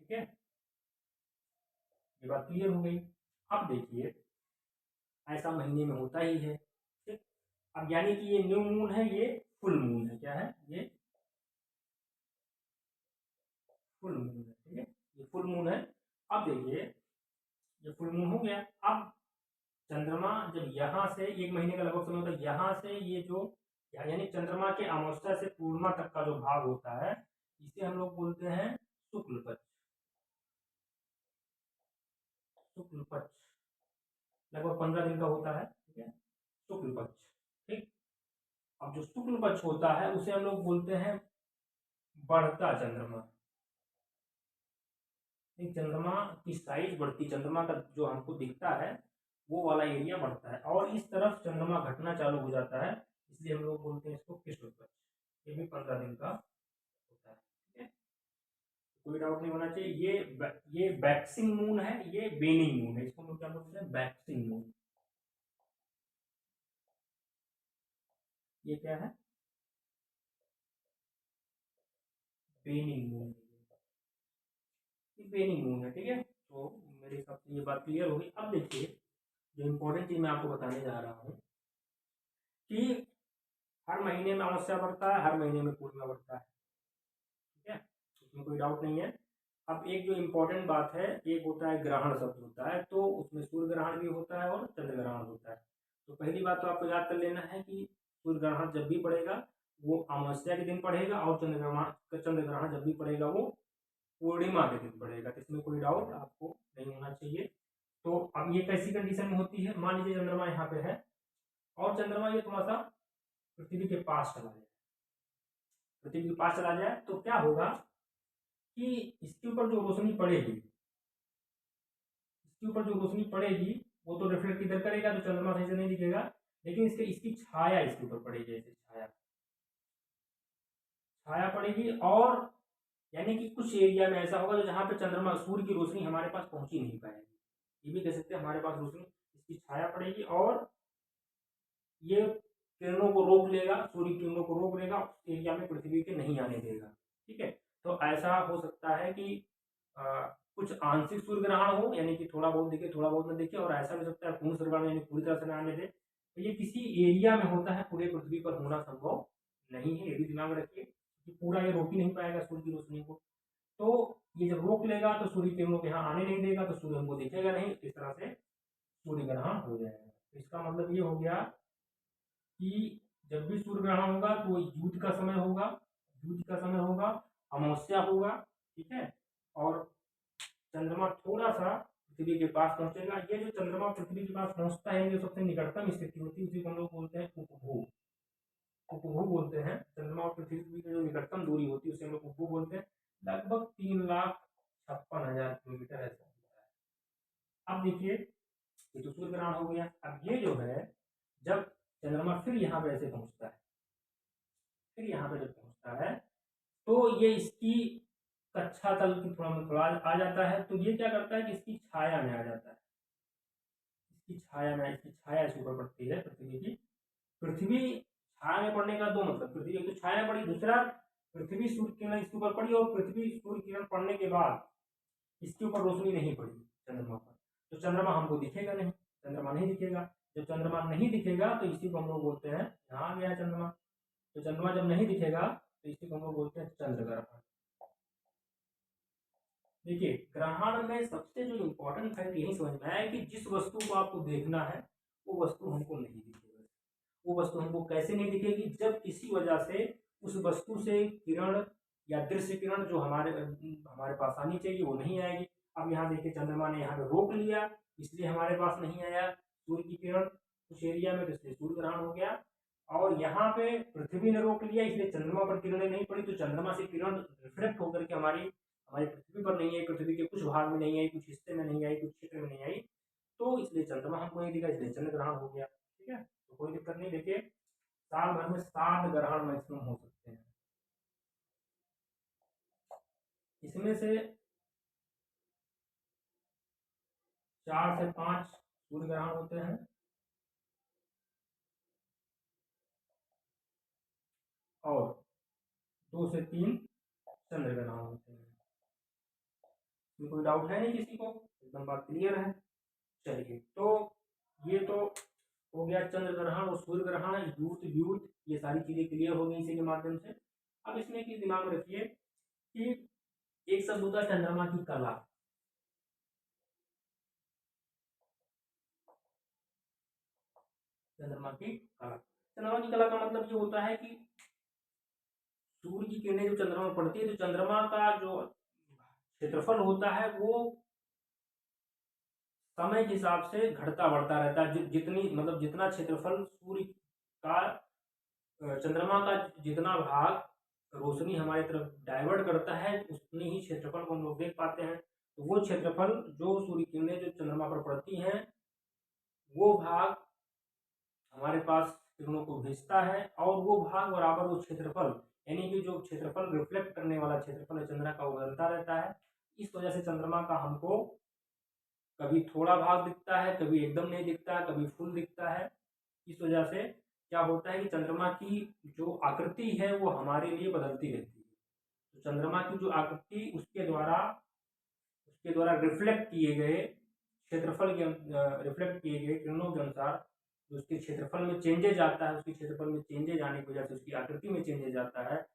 ठीक है, ये बात क्लियर हो गई। अब देखिए ऐसा महीने में होता ही है। ठीक, अब यानी कि ये न्यू मून है, ये फुल मून है। क्या है? ये फुल मून है। ठीक है, ये फुल मून है। अब देखिए ये फुल मून हो गया। अब चंद्रमा जब यहाँ से एक महीने का लगभग समय होता है, यहाँ से ये जो यानी चंद्रमा के अमावस्या से पूर्णिमा तक का जो भाग होता है, इसे हम लोग बोलते हैं शुक्ल पक्ष। शुक्ल पक्ष लगभग 15 दिन का होता है। ठीक है, शुक्ल पक्ष। ठीक, अब जो शुक्ल पक्ष होता है उसे हम लोग बोलते हैं बढ़ता चंद्रमा। चंद्रमा की साइज बढ़ती, चंद्रमा का जो हमको दिखता है वो वाला एरिया बढ़ता है, और इस तरफ चंद्रमा घटना चालू हो जाता है, इसलिए हम लोग बोलते हैं इसको कृष्ण पक्ष। ये भी 15 दिन का होता है। ठीक है, कोई डाउट नहीं होना चाहिए। ये वैक्सिंग मून है, ये वेनिंग मून है। इसको हम लोग क्या बोलते हैं? Waxing moon. ये क्या है? वेनिंग मून। वेनिंग मून है। ठीक है, तो मेरे हिसाब से ये बात क्लियर होगी। अब देखिए, जो इम्पोर्टेंट चीज मैं आपको बताने जा रहा हूँ कि हर महीने में अमावस्या बढ़ता है, हर महीने में पूर्णिमा बढ़ता है। ठीक है, उसमें कोई डाउट नहीं है। अब एक जो इम्पोर्टेंट बात है, एक होता है ग्रहण शब्द होता है, तो उसमें सूर्य ग्रहण भी होता है और चंद्र ग्रहण होता है। तो पहली बात तो आपको याद कर लेना है कि सूर्य ग्रहण जब भी पड़ेगा वो अमावस्या के दिन पड़ेगा, और चंद्र ग्रहण जब भी पड़ेगा वो पूर्णिमा के दिन पड़ेगा। तो इसमें कोई डाउट आपको नहीं होना चाहिए। तो अब ये कैसी कंडीशन में होती है? मान लीजिए चंद्रमा यहाँ पे है और चंद्रमा ये थोड़ा सा पृथ्वी के पास चला जाए, पृथ्वी के पास चला जाए तो क्या होगा कि इसके ऊपर जो रोशनी पड़ेगी, इसके ऊपर जो रोशनी पड़ेगी वो तो रिफ्लेक्ट इधर करेगा, तो चंद्रमा सही से नहीं दिखेगा, लेकिन इसकी छाया इसके ऊपर पड़ेगी। ऐसे छाया छाया पड़ेगी, और यानी कि कुछ एरिया में ऐसा होगा जो जहां पे चंद्रमा सूर्य की रोशनी हमारे पास पहुंच ही नहीं पाएगी। ये भी कह सकते हैं हमारे पास रोशनी, इसकी छाया पड़ेगी और ये किरणों को रोक लेगा, सूर्य किरणों को रोक लेगा, उस एरिया में पृथ्वी के नहीं आने देगा। ठीक है, तो ऐसा हो सकता है कि कुछ आंशिक सूर्य ग्रहण हो, यानी कि थोड़ा बहुत दिखे थोड़ा बहुत न दिखे, और ऐसा भी हो सकता है पूर्ण सूर्य ग्रहण यानी पूरी तरह से न आने दे। तो ये किसी एरिया में होता है, पूरे पृथ्वी पर होना संभव नहीं है, ये भी दिमाग में रखिए कि पूरा ये रोक ही नहीं पाएगा सूर्य की रोशनी को। तो ये जब रोक लेगा तो सूर्य किरणों के यहाँ आने नहीं देगा, तो सूर्य हमको दिखेगा नहीं, इस तरह से सूर्य ग्रहण हो जाएगा। तो इसका मतलब ये हो गया कि जब भी सूर्य ग्रहण होगा तो युद्ध का समय होगा, युद्ध का समय होगा, अमावस्या होगा। ठीक है, और चंद्रमा थोड़ा सा पृथ्वी के पास पहुंचेगा। ये जो चंद्रमा पृथ्वी के पास पहुंचता है, जो सबसे निकटतम स्थिति होती है उसी को हम लोग बोलते हैं उपभू। उपभू बोलते हैं, चंद्रमा और पृथ्वी की जो निकटतम दूरी होती है उसे हम लोग उपभू बोलते हैं। लगभग 3,56,000 किलोमीटर ऐसा होता है। अब देखिए, ये तो सूर्य ग्रहण हो गया। अब ये जो है, जब चंद्रमा फिर यहाँ पे ऐसे पहुंचता है, फिर यहाँ पे जब पहुंचता है तो ये इसकी कक्षा तल की थोड़ा आ जाता है, तो ये क्या करता है कि इसकी छाया में आ जाता है, इसकी छाया में, इसकी छाया इसके ऊपर पड़ती है पृथ्वी की। पृथ्वी छाया में पड़ने का दो मतलब, पृथ्वी एक तो छाया पड़ी, दूसरा पृथ्वी सूर्य किरण इसके ऊपर पड़ी, और पृथ्वी सूर्य किरण पड़ने के बाद इसके ऊपर रोशनी नहीं पड़ी चंद्रमा पर, तो चंद्रमा हमको दिखेगा नहीं, चंद्रमा नहीं दिखेगा। जब चंद्रमा नहीं दिखेगा तो इसी को हम लोग बोलते हैं, यहाँ आ गया चंद्रमा, तो चंद्रमा जब नहीं दिखेगा तो इसी को हम लोग बोलते हैं चंद्र ग्रहण। देखिए, ग्रहण में सबसे जो इम्पोर्टेंट फैक्ट यही समझ में आया कि जिस वस्तु को आपको देखना है वो वस्तु हमको नहीं दिखेगी। वो वस्तु हमको कैसे नहीं दिखेगी? जब किसी वजह से उस वस्तु से किरण या दृश्य किरण जो हमारे पास आनी चाहिए वो नहीं आएगी। अब यहाँ देखिए, चंद्रमा ने यहाँ पे रोक लिया, इसलिए हमारे पास नहीं आया सूर्य की किरण उस एरिया में, तो इसलिए सूर्य ग्रहण हो गया। और यहाँ पे पृथ्वी ने रोक लिया, इसलिए चंद्रमा पर किरणें नहीं पड़ी, तो चंद्रमा से किरण रिफ्लेक्ट होकर के हमारी हमारी पृथ्वी पर नहीं आई, पृथ्वी के कुछ भाग में नहीं आई, कुछ हिस्से में नहीं आई, कुछ क्षेत्र में नहीं आई, तो इसलिए चंद्रमा हमको नहीं दिखा, इसलिए चंद्र ग्रहण हो गया। ठीक है, तो कोई दिक्कत नहीं। देखिए, साल भर में 7 ग्रहण मैक्सिमम हो सकते हैं, इसमें से 4 से 5 सूर्य ग्रहण होते हैं, और 2 से 3 चंद्र ग्रहण होते हैं। इसमें कोई डाउट है नहीं किसी को? एकदम बात क्लियर है। चलिए, तो ये तो हो गया चंद्र ग्रहण और सूर्य ग्रहण, यूथ यूथ, ये सारी चीजें क्लियर हो गई इसी के माध्यम से। अब इसमें एक चीज दिमाग में रखिए कि एक शब्द होता है चंद्रमा की कला। चंद्रमा की कला, चंद्रमा की कला का मतलब ये होता है कि सूर्य की किरणें जो चंद्रमा में पड़ती है, तो चंद्रमा का जो क्षेत्रफल होता है वो समय के हिसाब से घटता बढ़ता रहता है। जितनी मतलब जितना क्षेत्रफल सूर्य का चंद्रमा का जितना भाग रोशनी हमारी तरफ डाइवर्ट करता है उतनी ही क्षेत्रफल को हम लोग देख पाते हैं। तो वो क्षेत्रफल जो सूर्य किरणें जो चंद्रमा पर पड़ती हैं वो भाग हमारे पास किरणों को भेजता है और वो भाग बराबर वो क्षेत्रफल यानी कि जो क्षेत्रफल रिफ्लेक्ट करने वाला क्षेत्रफल है चंद्रमा का वो बदलता रहता है। इस वजह से चंद्रमा का हमको कभी थोड़ा भाग दिखता है, कभी एकदम नहीं दिखता है, कभी फुल दिखता है। इस वजह से क्या होता है कि चंद्रमा की जो आकृति है वो हमारे लिए बदलती रहती है। तो चंद्रमा की जो आकृति उसके द्वारा रिफ्लेक्ट किए गए क्षेत्रफल के रिफ्लेक्ट किए गए किरणों के अनुसार जो उसके क्षेत्रफल में चेंजेज आता है, उसके क्षेत्रफल में चेंजेज आने की वजह से उसकी आकृति में चेंजेज आता है,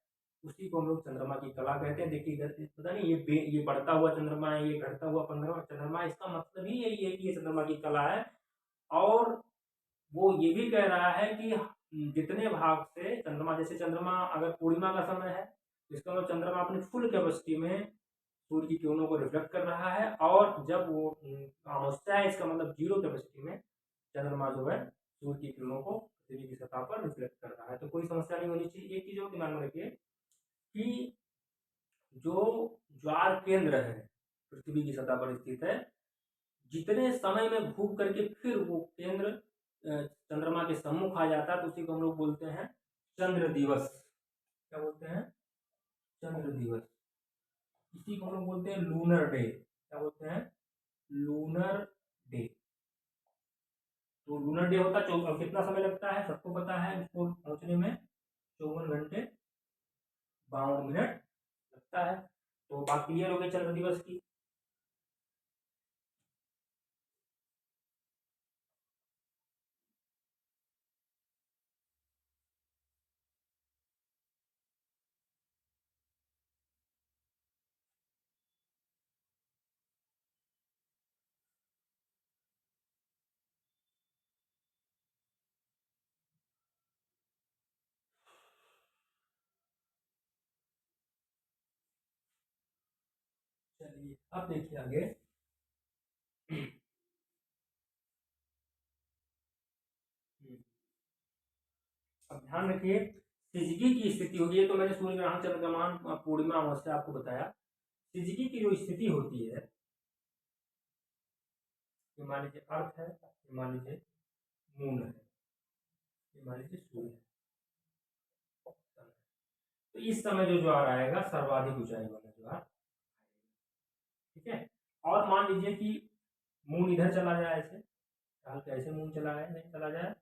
उसी को हम लोग चंद्रमा की कला कहते हैं। देखिए इधर पता नहीं ये बढ़ता हुआ चंद्रमा है, ये घटता हुआ चंद्रमा है, इसका मतलब ही यही है कि ये चंद्रमा की कला है। और वो ये भी कह रहा है कि जितने भाग से चंद्रमा, जैसे चंद्रमा अगर पूर्णिमा का समय है तो इसका मतलब चंद्रमा अपनी फुल कैपेसिटी में सूर्य की किरणों को रिफ्लेक्ट कर रहा है, और जब वो अमावस्या है इसका मतलब जीरो कैपेसिटी में चंद्रमा जो है सूर्य की किरणों को पृथ्वी की सतह पर रिफ्लेक्ट कर रहा है। तो कोई समस्या नहीं होनी चाहिए। एक चीज और दिमाग में रखिए कि जो ज्वार केंद्र है पृथ्वी की सतह पर स्थित है, जितने समय में घूम करके फिर वो केंद्र चंद्रमा के सम्मुख आ जाता है तो उसी को हम लोग बोलते हैं चंद्र दिवस। क्या बोलते हैं? चंद्र दिवस। इसी को हम लोग बोलते हैं लूनर डे। क्या बोलते हैं? Lunar day. तो लूनर डे होता है कितना समय लगता है सबको पता है, उसको पहुंचने में 54 घंटे 52 मिनट लगता है। तो बात क्लियर हो गई चंद्र दिवस की। चलिए अब देखिए आगे। अब ध्यान रखिए सिजगी की स्थिति होगी। ये तो मैंने सूर्य ग्रहण चंद्रग्रहण पूर्णिमा अमावस्या आपको बताया। सिजगी की जो स्थिति होती है, ये मान लीजिए अर्थ है, ये मान लीजिए मून है, ये मान लीजिए सूर्य है, तो इस समय जो ज्वार आएगा सर्वाधिक ऊंचाई वाला ज्वार, ठीक है। और मान लीजिए कि मून इधर चला जाए, ऐसे कैसे मून चला जाए, नहीं चला जाए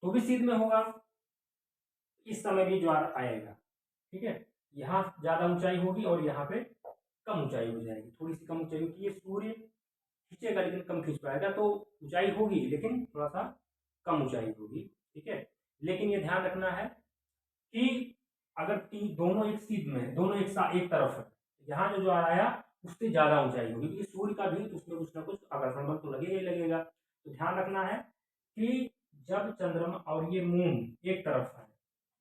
तो भी सिद्ध में होगा, इस समय भी ज्वार आएगा, ठीक है। यहाँ ज्यादा ऊंचाई होगी और यहाँ पे कम ऊंचाई हो जाएगी, थोड़ी सी कम ऊंचाई होगी। ये सूर्य खींचेगा लेकिन कम खींच पाएगा, तो ऊंचाई होगी लेकिन थोड़ा सा कम ऊंचाई होगी, ठीक है। लेकिन ये ध्यान रखना है कि अगर दोनों एक सीध में, दोनों एक तरफ है, यहाँ जो ज्वार आया उससे ज्यादा ऊंचाई होगी, क्योंकि सूर्य का भी तो उसमें कुछ ना कुछ आकर्षण बल तो लगेगा ही लगेगा। तो ध्यान रखना है कि जब चंद्रमा और ये मून एक तरफ है,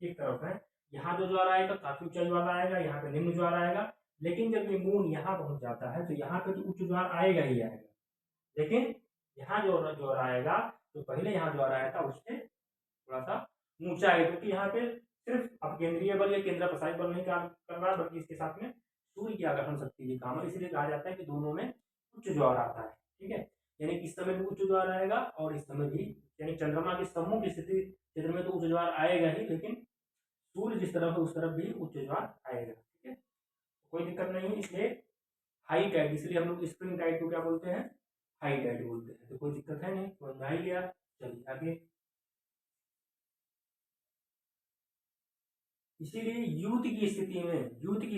एक तरफ है, यहाँ जो ज्वार आएगा काफी ऊंचा ज्वार आएगा, यहाँ पे निम्न ज्वार आएगा। लेकिन जब ये मून यहाँ पहुंच जाता है तो यहाँ पे तो उच्च ज्वार आएगा ही आएगा, लेकिन यहाँ जो ज्वार आएगा तो पहले यहाँ ज्वार आया था उससे थोड़ा सा ऊंचा है, क्योंकि यहाँ पे सिर्फ अपकेंद्रीय बल या केंद्र प्रसारित बल नहीं काम कर रहा, बल्कि इसके साथ में सूर्य की आकर्षण शक्ति भी काम है। इसलिए कहा जाता है कि दोनों में उच्च ज्वार आता है, ठीक है। यानी इस समय भी उच्च ज्वार आएगा और इस समय भी, यानी चंद्रमा की सम्मुख स्थिति क्षेत्र में तो उच्च ज्वार आएगा ही, लेकिन सूर्य जिस तरफ है उस तरफ भी उच्च ज्वार आएगा, ठीक है। कोई दिक्कत नहीं है। इसलिए हाई टाइड, इसलिए हम लोग स्प्रिंग टाइड को क्या बोलते हैं? हाई टाइड बोलते हैं। तो कोई दिक्कत है नहीं, समझ में आ ही गया। चलिए आगे। इसीलिए युद्ध की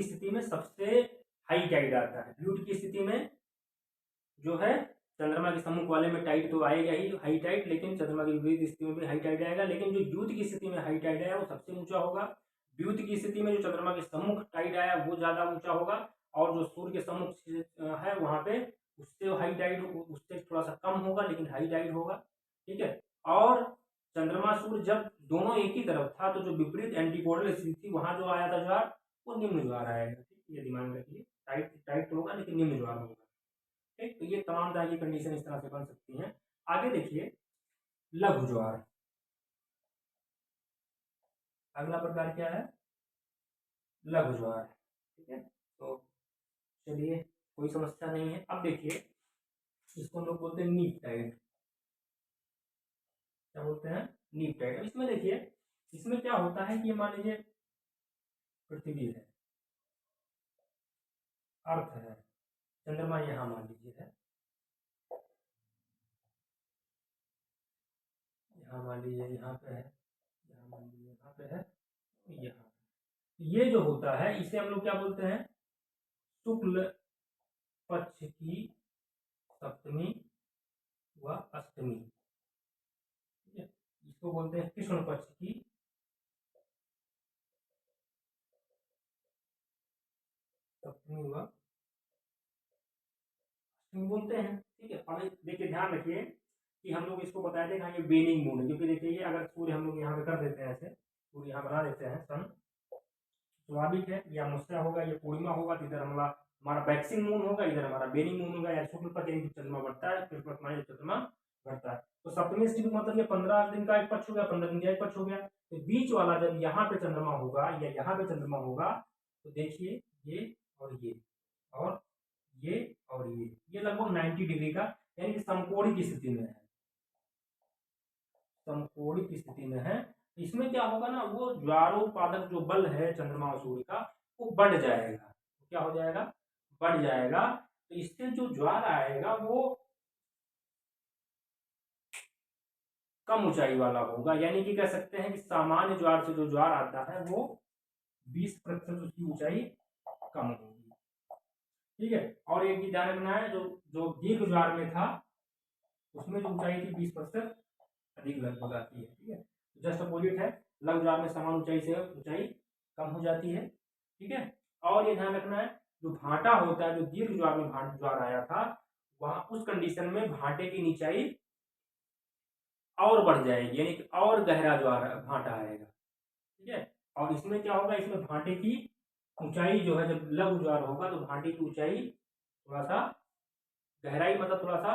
स्थिति में सबसे हाई टाइड आता है। युद्ध की स्थिति में जो है चंद्रमा के सम्मुख वाले में टाइड तो आएगा ही हाई टाइड, लेकिन चंद्रमा की विपरीत स्थिति में भी हाई टाइड आएगा, लेकिन जो युद्ध की स्थिति में हाई टाइड आया वो सबसे ऊंचा होगा। युद्ध की स्थिति में जो चंद्रमा के सम्मुख टाइड आया वो ज्यादा ऊंचा होगा, और जो सूर्य के सम्मुख है वहां पे उससे हाई टाइड उससे थोड़ा सा कम होगा, लेकिन हाई टाइड होगा, ठीक है। और चंद्रमा सूर्य जब दोनों एक ही तरफ था तो जो विपरीत एंटीपोडल स्थिति थी वहां जो आया था ज्वार वो निम्न ज्वार आएगा, ठीक है। ये दिमाग में रखिए, टाइट टाइट तो होगा लेकिन निम्न ज्वार होगा, ठीक। तो ये तमाम तरह की कंडीशन इस तरह से बन सकती हैं। आगे देखिए लघु ज्वार। अगला प्रकार क्या है, लघु ज्वार। ठीक है, तो चलिए कोई समस्या नहीं है। अब देखिए इसको हम लोग बोलते हैं नीप टाइड। क्या बोलते हैं, नीप टाइड। इसमें देखिए इसमें क्या होता है कि मान लीजिए पृथ्वी है, अर्थ है, चंद्रमा यहाँ मान लीजिए है, यहाँ मान लीजिए यहाँ पे है, यहाँ मान लीजिए यहाँ पे है, यहाँ ये जो होता है इसे हम लोग क्या बोलते हैं, शुक्ल पक्ष की सप्तमी व अष्टमी। ठीक है, इसको बोलते हैं कृष्ण पक्ष की सप्तमी व अष्टमी बोलते हैं। ठीक है, अब देखिए ध्यान रखिए कि हम लोग इसको बताए थे ये वेनिंग मून है, क्योंकि देखिए ये अगर सूर्य हम लोग यहाँ पे कर देते हैं, ऐसे सूर्य यहाँ बना देते हैं सन, स्वाभाविक है या मुस्या होगा या पूर्णिमा होगा, तो इधर हमारा वैक्सिंग मून होगा, इधर हमारा बेनिंग मून होगा, या शुक्ल पक्ष यानी चंद्रमा बढ़ता है, कृष्ण पक्ष माने चंद्रमा बढ़ता है। तो सप्तमी अष्टमी का मतलब ये 15 दिन का एक पक्ष हो गया, 15 दिन का एक पक्ष हो गया। तो बीच वाला जब यहाँ पे चंद्रमा होगा या यहाँ पे चंद्रमा होगा, तो देखिए ये और ये और ये और ये लगभग 90 डिग्री का, यानी कि समकोणीय की स्थिति में है, समकोणीय की स्थिति में है। इसमें क्या होगा ना, वो ज्वारोत्पादक जो बल है चंद्रमा और सूर्य का वो बढ़ जाएगा। क्या हो जाएगा, बढ़ जाएगा। तो इससे जो ज्वार आएगा वो कम ऊंचाई वाला होगा, यानी कि कह सकते हैं कि सामान्य ज्वार से जो ज्वार आता है वो 20% उसकी ऊंचाई कम होगी। ठीक है, और एक चीज ध्यान रखना है, जो जो दीर्घ ज्वार में था उसमें जो ऊंचाई थी 20% अधिक लगभग आती है। ठीक है, जस्ट अपोजिट है, लघु ज्वार में समान ऊंचाई से ऊंचाई कम हो जाती है। ठीक है, और ये ध्यान रखना है जो भाटा होता है, जो दीर्घ ज्वार में ज्वार आया था, वहां उस कंडीशन में भाटे की नीचाई और बढ़ जाएगी, यानी कि और गहरा ज्वार भाटा आएगा। ठीक है, और इसमें क्या होगा, इसमें भाटे की ऊंचाई जो है, जब लघु ज्वार होगा तो भाटे की ऊंचाई थोड़ा सा, गहराई मतलब थोड़ा सा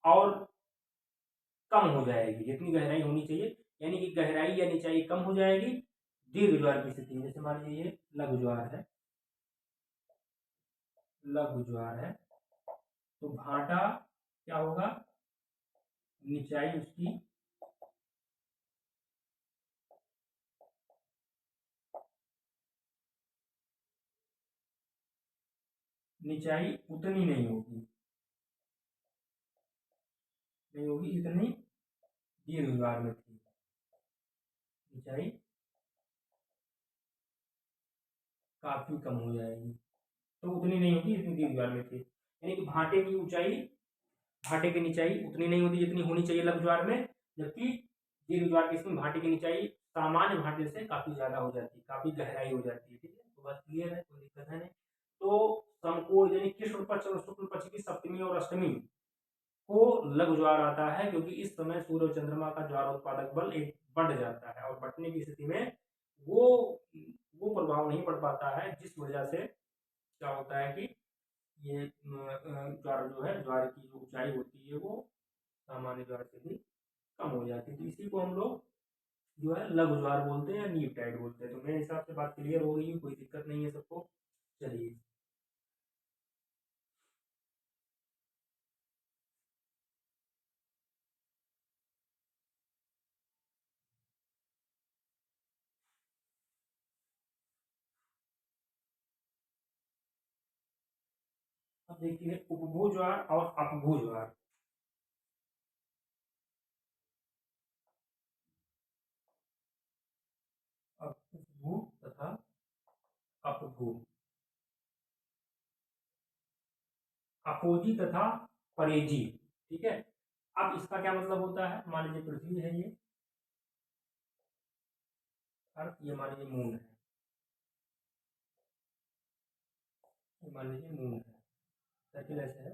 और कम हो जाएगी, जितनी गहराई होनी चाहिए, यानी कि गहराई या निचाई कम हो जाएगी दीर्घ ज्वार की स्थिति में। जैसे मान लीजिए ये लघु ज्वार है, लघु ज्वार है, तो भाटा क्या होगा, निचाई उसकी निचाई उतनी नहीं होगी, नहीं होगी जितनी दीर्घ ज्वार में थी, निचाई काफी कम हो जाएगी, तो उतनी नहीं होगी जितनी दीर्घ ज्वार में थी। यानी कि भाटे की ऊंचाई, भाटे की निचाई उतनी नहीं होती जितनी होनी चाहिए लघु ज्वार में, जबकि दीर्घ ज्वार के इसमें भाटे की निचाई सामान्य भाटे से काफी ज्यादा हो जाती है, काफी गहराई हो जाती है। ठीक है, तो बात क्लियर है, कोई दिक्कत है नहीं। तो समकोण यानी कृष्ण पक्ष और शुक्ल पक्ष की सप्तमी और अष्टमी को लघु ज्वार आता है, क्योंकि इस समय सूर्य और चंद्रमा का ज्वारोत्पादक बल एक बढ़ जाता है, और बढ़ने की स्थिति में वो वो प्रभाव नहीं पड़ पाता है, जिस वजह से क्या होता है कि ये ज्वार जो है, ज्वार की जो ऊंचाई होती है वो सामान्य ज्वार से भी कम हो जाती है। तो इसी को हम लोग जो है लघु ज्वार बोलते हैं या नीप टाइड बोलते हैं। तो मेरे हिसाब से बात क्लियर हो गई है, कोई दिक्कत नहीं है सबको। चलिए अब देखिए उपभू ज्वार और अपभू ज्वार। अब उपभू तथा अपभू, अपोजी तथा परेजी। ठीक है, अब इसका क्या मतलब होता है, मान लीजिए पृथ्वी है ये, अर्थ ये मान लीजिए मून है, ये मान लीजिए मून है, सर्किल ऐसे है।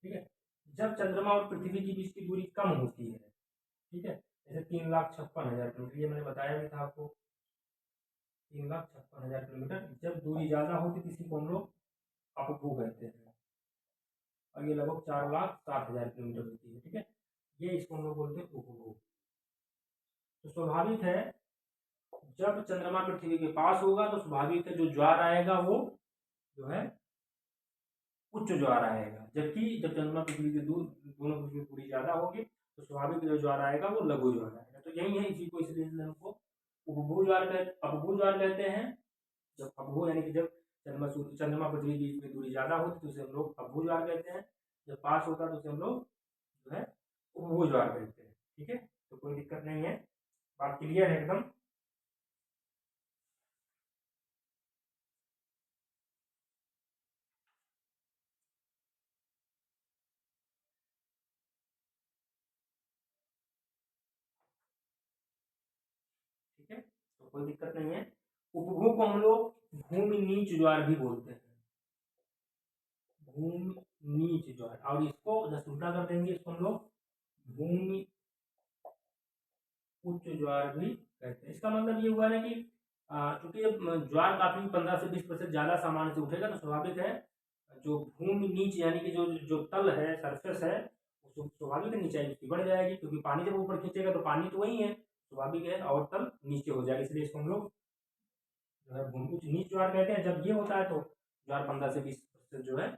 ठीक है, जब चंद्रमा और पृथ्वी के बीच की दूरी कम होती है, ठीक है, जैसे 3,56,000 किलोमीटर, ये मैंने बताया भी था आपको, 3,56,000 किलोमीटर, जब दूरी ज्यादा होती है तो इसी को हम लोग अपभू कहते हैं, और ये लगभग 4,07,000 किलोमीटर होती है। ठीक है, ये इसको हम लोग बोलते हैं उपभू। तो स्वाभाविक है जब चंद्रमा पृथ्वी के पास होगा तो स्वाभाविक है जो ज्वार आएगा वो जो है उच्च ज्वार आएगा, जबकि जब चंद्रमा पृथ्वी के दूर दोनों पृथ्वी पूरी ज्यादा होगी तो स्वाभाविक जो ज्वार आएगा वो लघु ज्वार आएगा। तो यही है, इसी को इसलिए हमको अपभू ज्वार कहते हैं। जब अपभू यानी कि जब चंद्रमा पृथ्वी के बीच में दूरी ज्यादा होती तो उसे हम लोग अपभू ज्वार कहते हैं, जब पास होता तो उसे हम लोग जो है उपभू ज्वार कहते हैं। ठीक है, तो कोई दिक्कत नहीं है, बात क्लियर है एकदम। ठीक है, तो कोई दिक्कत नहीं है। उपभू को हम लोग भूमि नीच ज्वार भी बोलते हैं, भूमि नीच ज्वार, और इसको जैसे उल्टा कर देंगे इसको हम लोग भूमि उच्च ज्वार भी कहते हैं। इसका मतलब ये हुआ ना कि चूंकि ज्वार काफी 15 से 20% ज्यादा सामान्य से उठेगा तो स्वाभाविक है जो भूमि नीच यानी कि जो जो तल है, सरफेस है, उसको स्वाभाविक है नीचाई उसकी बढ़ जाएगी, क्योंकि पानी जब ऊपर खींचेगा तो पानी तो वही है, स्वाभाविक है, और तल नीचे हो जाएगा, इसलिए इसको हम लोग जो है भूमि उच्च नीच ज्वार कहते हैं। जब ये होता है तो ज्वार 15 से 20% जो है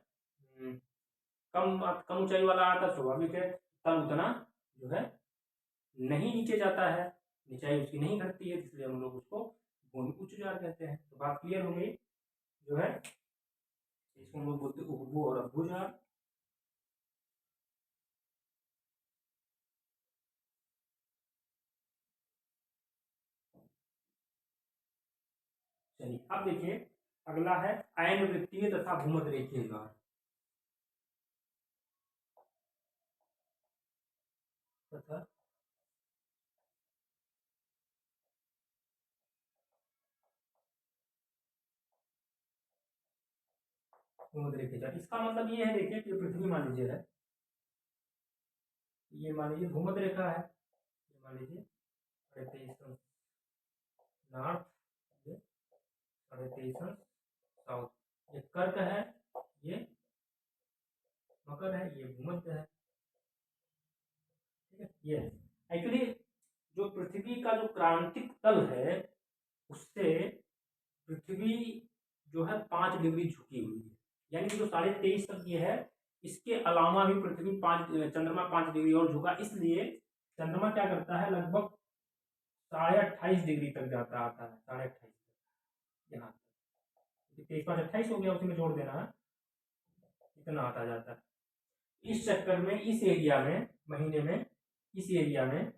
कम कम ऊंचाई वाला आता है, स्वाभाविक है तल उतना जो है नहीं नीचे जाता है, निचाई उसकी नहीं घटती है, इसलिए हम लोग उसको भूमि उच्च ज्वार कहते हैं। तो बात क्लियर हो गई जो है, इसको हम लोग बोलते हैं उपभू और अपभू ज्वार। चलिए अब देखिए अगला है अयन वृत्तीय तथा भूमध्य रेखीय ज्वार तथा भूमध्य रेखीय ज्वार। इसका मतलब ये है, देखिए कि पृथ्वी मान लीजिए है, ये मान लीजिए भूमध्य रेखा है, ये मान लीजिए 23 नॉर्थ, ये 23 साउथ, ये कर्क है, ये मकर है, ये भूमध्य है। ठीक है, ये एक्चुअली जो पृथ्वी का जो क्रांतिक तल है उससे पृथ्वी जो है 5 डिग्री झुकी हुई है, यानी कि जो 23.5 तक ये है, इसके अलावा भी पृथ्वी 5 डिग्री और झुका, इसलिए चंद्रमा क्या करता है लगभग 28.5 डिग्री तक जाता आता है, 28.5 तक, यहाँ तक 23 5 28 हो गया, उसी में जोड़ देना है, इतना आता जाता है। इस चक्कर में इस एरिया में महीने में इस एरिया में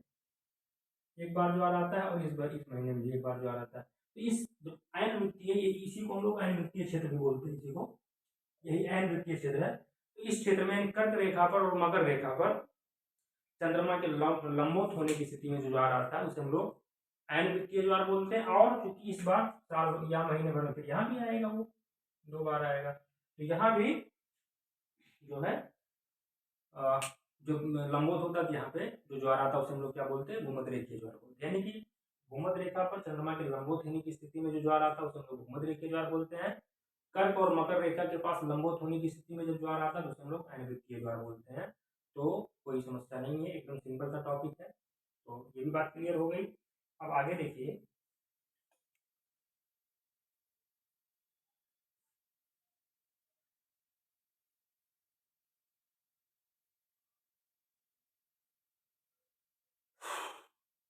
एक बार ज्वार आता है और इस महीने में भी एक बार ज्वार आता है। तो इस अयन वृत्तीय, इसी को हम लोग अयन वृत्तीय क्षेत्र भी बोलते हैं, इसी को, यही अयन वृत्तीय क्षेत्र है। तो इस क्षेत्र में कर्क रेखा पर और मकर रेखा पर चंद्रमा के लंबोत होने की स्थिति में जो ज्वार आता है उसे हम लोग अयन वृत्तीय ज्वार बोलते हैं। और क्योंकि इस बार साल या महीने भर में फिर यहाँ भी आएगा, वो 2 बार आएगा, तो यहाँ भी जो है जो लंबोत होता है यहाँ पे जो ज्वार आता है उसे हम लोग क्या बोलते हैं, भूमध्य रेखीय ज्वार बोलते हैं। यानी कि भूमध्य रेखा पर चंद्रमा के लंबोत होने की स्थिति में जो ज्वार आता है उसे हम लोग भूमध्य रेखीय ज्वार बोलते हैं। कर्क और मकर रेखा के पास लंबोत होने की स्थिति में जब ज्वार आता है तो उसे हम लोग अयनवृत्तीय ज्वार बोलते हैं। तो कोई समस्या नहीं है, एकदम सिंपल सा टॉपिक है। तो ये भी बात क्लियर हो गई। अब आगे देखिए,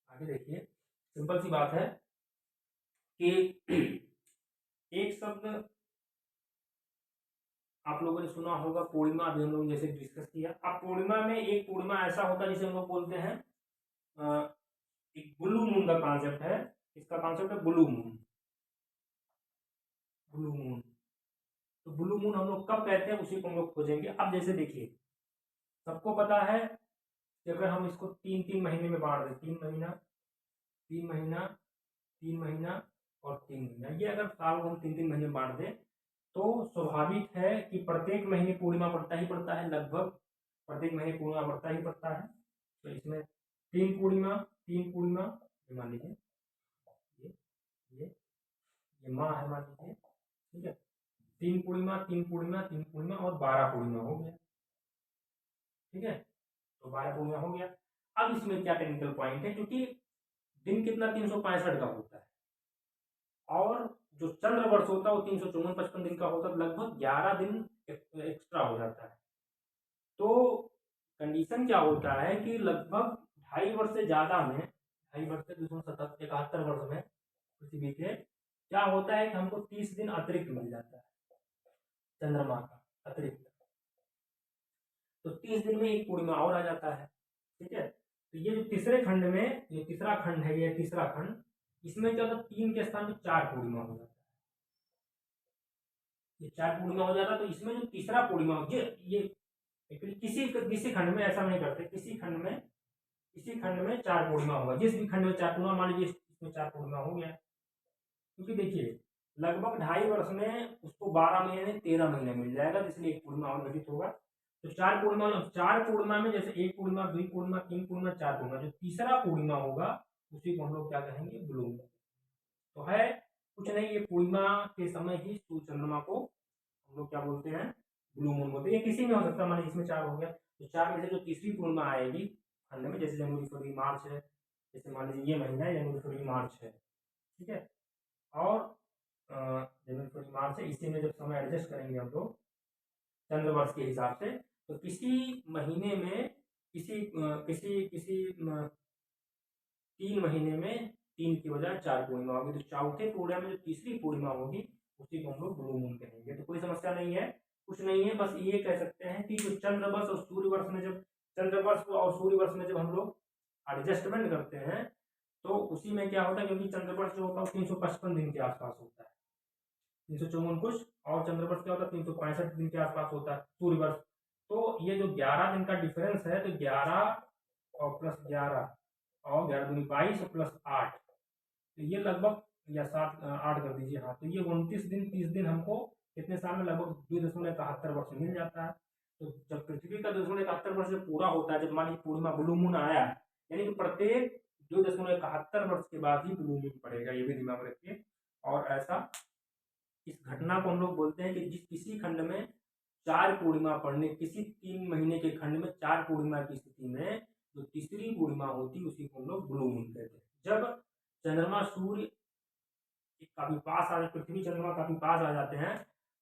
आगे देखिए, सिंपल सी बात है कि एक शब्द आप लोगों ने सुना होगा पूर्णिमा, अभी हम लोग जैसे डिस्कस किया। अब पूर्णिमा में एक पूर्णिमा ऐसा होता है जिसे हम लोग बोलते हैं एक ब्लू मून का कॉन्सेप्ट है, इसका कॉन्सेप्ट है ब्लू मून। ब्लू मून, तो ब्लू मून हम लोग कब कहते हैं उसी को हम लोग खोजेंगे। अब जैसे देखिए, सबको पता है कि अगर हम इसको 3 3 महीने में बांट दें, 3 महीना 3 महीना 3 महीना और 3 महीना, ये अगर साल को हम 3 3 महीने में बांट दें तो स्वाभाविक है कि प्रत्येक महीने पूर्णिमा पड़ता ही पड़ता है, लगभग प्रत्येक महीने पूर्णिमा पड़ता ही पड़ता है। तो इसमें 3 पूर्णिमा ये मान लीजिए, ये ये ये माह है मान लीजिए, ठीक है, 3 पूर्णिमा 3 पूर्णिमा 3 पूर्णिमा और 12 पूर्णिमा हो गया। ठीक है, तो 12 पूर्णिमा हो गया। अब इसमें क्या टेक्निकल पॉइंट है, क्योंकि दिन कितना 365 का होता है, और जो चंद्र वर्ष होता है वो 354-55 दिन का होता है, लगभग 11 दिन एक्स्ट्रा हो जाता है। तो कंडीशन क्या होता है कि लगभग 2.5 वर्ष से ज्यादा में, 2.5 वर्ष से 271 वर्ष में पृथ्वी के क्या होता है कि हमको 30 दिन अतिरिक्त मिल जाता है चंद्रमा का अतिरिक्त। तो 30 दिन में एक पूर्णिमा और आ जाता है, ठीक है। तो ये जो तीसरे खंड में, ये तीसरा खंड है, ये तीसरा खंड, इसमें क्या होता है 3 के स्थान में 4 पूर्णिमा हो जाता है, ये 4 पूर्णिमा हो जाता है। तो इसमें जो तीसरा पूर्णिमा, ये किसी किसी खंड में ऐसा नहीं करते, किसी खंड में 4 पूर्णिमा होगा, जिस भी खंड में 4 पूर्णिमा, मान लीजिए इसमें 4 पूर्णिमा हो गया, क्योंकि देखिए लगभग 2.5 वर्ष में उसको 12 महीने 13 महीने मिल जाएगा, इसलिए एक पूर्णिमा और घटित होगा। तो 4 पूर्णिमा में जैसे 1 पूर्णिमा, 2 पूर्णिमा, 3 पूर्णिमा, 4 पूर्णिमा, जो तीसरा पूर्णिमा होगा उसी को हम लोग क्या कहेंगे, ब्लू मून। तो है कुछ नहीं, ये पूर्णिमा के समय ही सूर्य चंद्रमा को हम लोग क्या बोलते हैं, ब्लू मून बोलते हैं। ये किसी में हो सकता है, मान लीजिए इसमें 4 हो गया, तो 4 में से जो तीसरी पूर्णिमा आएगी खंड में, जैसे जनवरी, फरवरी, मार्च है, जैसे मान लीजिए ये महीना है जनवरी, फरवरी, मार्च है, ठीक है। और जनवरी, फरवरी, मार्च है, इसी में जब समय एडजस्ट करेंगे हम लोग चंद्र वर्ष के हिसाब से, तो किसी महीने में किसी किसी किसी 3 महीने में 3 की बजाय 4 पूर्णिमा होगी। तो चौथे पूर्णिमा में जो तीसरी पूर्णिमा होगी उसी को हम लोग ब्लू मून कहेंगे। तो कोई समस्या नहीं है, कुछ नहीं है, बस ये कह सकते हैं कि जो चंद्र वर्ष और सूर्य वर्ष में, जब चंद्र वर्ष और सूर्य वर्ष में जब हम लोग एडजस्टमेंट करते हैं तो उसी में क्या होता है, क्योंकि चंद्र वर्ष जो होता है 355 दिन के आसपास होता है, 354 कुछ, और चंद्र वर्ष क्या होता है 365 दिन के आसपास होता है सूर्य वर्ष। तो ये जो 11 दिन का डिफरेंस है, तो 11 और प्लस 11 और 11 दूनी 22 और प्लस 8, तो ये लगभग, या 8 कर दीजिए, हाँ, तो ये 29 दिन 30 दिन हमको कितने साल में, लगभग 2.71 वर्ष मिल जाता है। तो जब पृथ्वी का 2.71 वर्ष जब पूरा होता है, जब मान लीजिए पूर्णिमा ब्लू मून आया, यानी कि प्रत्येक 2.71 वर्ष के बाद ही ब्लू मून पड़ेगा, ये भी दिमाग रखिए। और ऐसा इस घटना को हम लोग बोलते हैं कि जिस किसी खंड में 4 पूर्णिमा पड़ने, किसी 3 महीने के खंड में 4 पूर्णिमा की स्थिति में जो तीसरी पूर्णिमा होती है उसी को हम लोग ब्लू मून कहते हैं। जब चंद्रमा सूर्य काफी पास आ, पृथ्वी चंद्रमा काफी पास आ जाते हैं,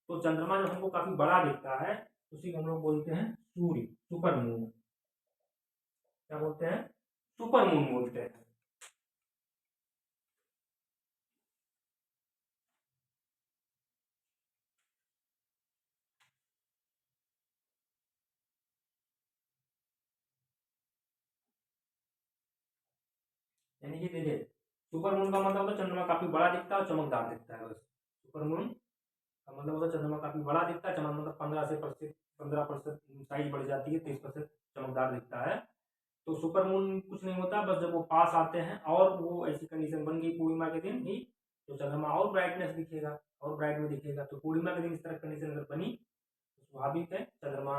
तो चंद्रमा जब हमको काफी बड़ा दिखता है उसी को हम लोग बोलते हैं सूर्य, सुपर मून। क्या बोलते हैं, सुपर मून बोलते हैं। यानी कि देखिए सुपर मून का मतलब होता है चंद्रमा काफी बड़ा दिखता है और चमकदार दिखता है, बस। सुपर मून का मतलब होता है चंद्रमा काफी बड़ा दिखता है, चमक मतलब 15% साइज बढ़ जाती है, 30% चमकदार दिखता है। तो सुपर मून कुछ नहीं होता, बस जब वो पास आते हैं और वो ऐसी कंडीशन बन गई पूर्णिमा के दिन ही, तो चंद्रमा और ब्राइटनेस दिखेगा, और ब्राइट में दिखेगा। तो पूर्णिमा के दिन इस तरह कंडीशन अगर बनी तो स्वाभाविक है चंद्रमा,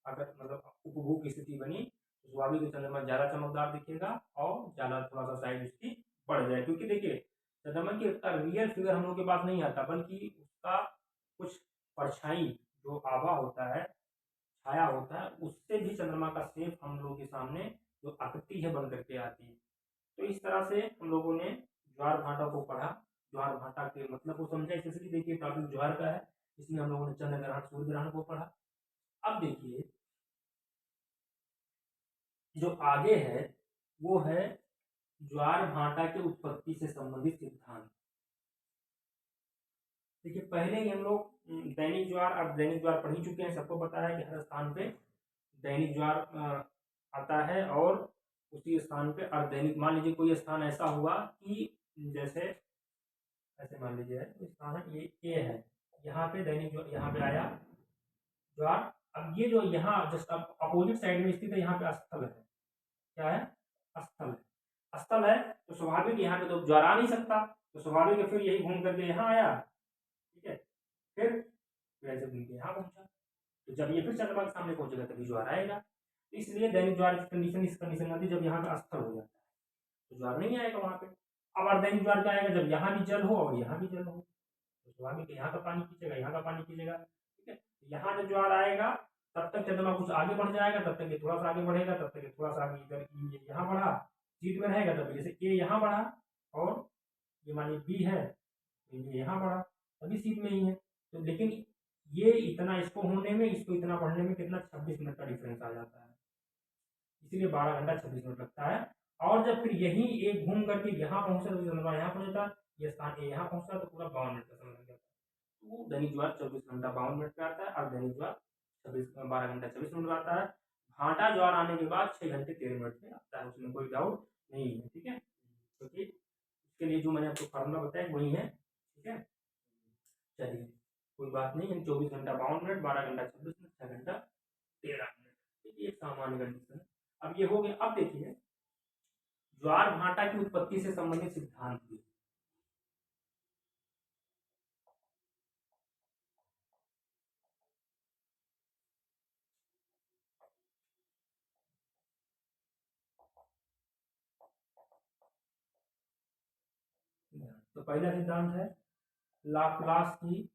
अगर मतलब उपभोग की स्थिति बनी तो स्वाभाविक है चंद्रमा ज्यादा चमकदार दिखेगा और ज्यादा थोड़ा सा साइज उसकी बढ़ जाए। क्योंकि देखिए चंद्रमा की उसका रियल फिगर हम लोग के पास नहीं आता, बल्कि उसका कुछ परछाई जो आभा होता है, छाया होता है, उससे भी चंद्रमा का शेप हम लोगों के सामने जो आकृति है बन करके आती है। तो इस तरह से हम लोगों ने ज्वार भाटा को पढ़ा, ज्वार भाटा के मतलब को समझा। जैसे कि देखिए टॉपिक ज्वार का है, इसमें हम लोगों ने चंद्र ग्रहण, सूर्य ग्रहण को पढ़ा। अब देखिए जो आगे है वो है ज्वार भाटा के उत्पत्ति से संबंधित सिद्धांत। देखिए पहले ही हम लोग दैनिक ज्वार, अब दैनिक ज्वार पढ़ ही चुके हैं, सबको पता है कि हर स्थान पे दैनिक ज्वार आता है, और उसी स्थान पे अर्धदैनिक। मान लीजिए कोई स्थान ऐसा हुआ कि जैसे ऐसे मान लीजिए स्थान है ये ए है, यहाँ पे दैनिक ज्वार यहाँ पे आया ज्वार। अब ये जो यहाँ जस्ट अपोजिट साइड में स्थित है, यहाँ पे स्थल है, क्या है, स्थल है। स्थल है तो स्वाभाविक यहाँ पे तो ज्वार आ नहीं सकता, तो स्वाभाविक है फिर यही घूम करके यहाँ आया, ठीक है, फिर ऐसे घूम के यहाँ पहुंचा। तो जब ये फिर चंद्रमा के सामने पहुंचेगा तभी ज्वार आएगा। तो इसलिए दैनिक ज्वार की कंडीशन इस कंडीशन में आती है जब यहाँ पे स्थल हो जाता है, तो ज्वार नहीं आएगा वहां पे। अब अर्धदैनिक ज्वार क्या आएगा, जब यहाँ भी जल हो और यहाँ भी जल हो, तो स्वाभाविक है यहाँ का पानी खींचेगा, यहाँ का पानी खींचेगा, ठीक है। यहाँ जब ज्वार आएगा तब तक चंद्रमा कुछ आगे बढ़ जाएगा, तब तक ये थोड़ा सा आगे बढ़ेगा, तब तक ये थोड़ा सा आगे इधर यहाँ बढ़ा, शीट में रहेगा तब जैसे ए यहाँ बढ़ा और ये मानिए बी है तो ये यहाँ बढ़ा, तभी शीट में ही है। तो लेकिन ये इतना इसको होने में इसको इतना पढ़ने में कितना 26 मिनट का डिफरेंस आ जाता है, इसीलिए 12 घंटा 26 मिनट लगता है। और जब फिर यही एक घूम करके यहाँ पहुंचा तो चंद्रमा यहाँ पहुंचता, ये स्थान ए यहाँ पहुंचता तो पूरा 52 मिनट का समय लग जाता है। तो दैनिक ज्वार 24 घंटा 52 मिनट में आता है और दैनिक ज्वार 12 घंटा 26 मिनट में आता है। भाटा ज्वार आने के बाद 6 घंटे 13 मिनट में आता है, उसमें कोई डाउट नहीं है, ठीक है। क्योंकि उसके लिए जो मैंने आपको फार्मूला बताया वही है, ठीक है। चलिए कोई बात नहीं, 24 घंटा 52 मिनट, 12 घंटा 26 मिनट, 6 घंटा 13 मिनट, ठीक है, एक सामान्य कंडीशन है। अब ये हो गया। अब देखिए ज्वार भाटा की उत्पत्ति से संबंधित सिद्धांत भी, तो पहला सिद्धांत है लाप्लास की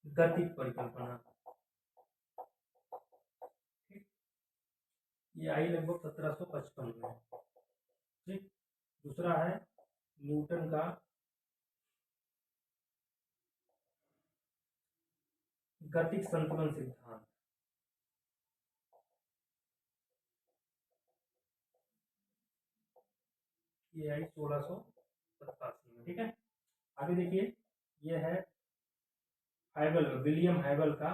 गतिक परिकल्पना, ये आई लगभग 1755 में, ठीक। दूसरा है न्यूटन का गतिक संतुलन सिद्धांत, ये आई 1687 में, ठीक है। आगे देखिए ये है हैबल, विलियम हैबल का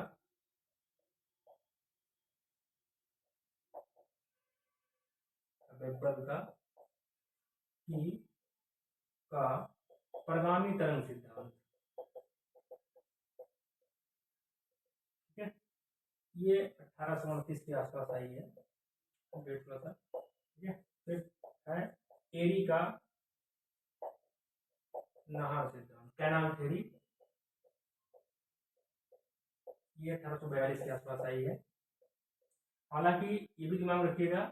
वेबल का प्रगामी तरंग सिद्धांत, ठीक है। ये 1829 के आसपास आई है, वेट थोड़ा सा, ठीक है। फिर है एरी का नहर सिद्धांत, कैनाल थ्योरी, ये 1842 के आसपास आई है। हालांकि ये भी दिमाग में रखिएगा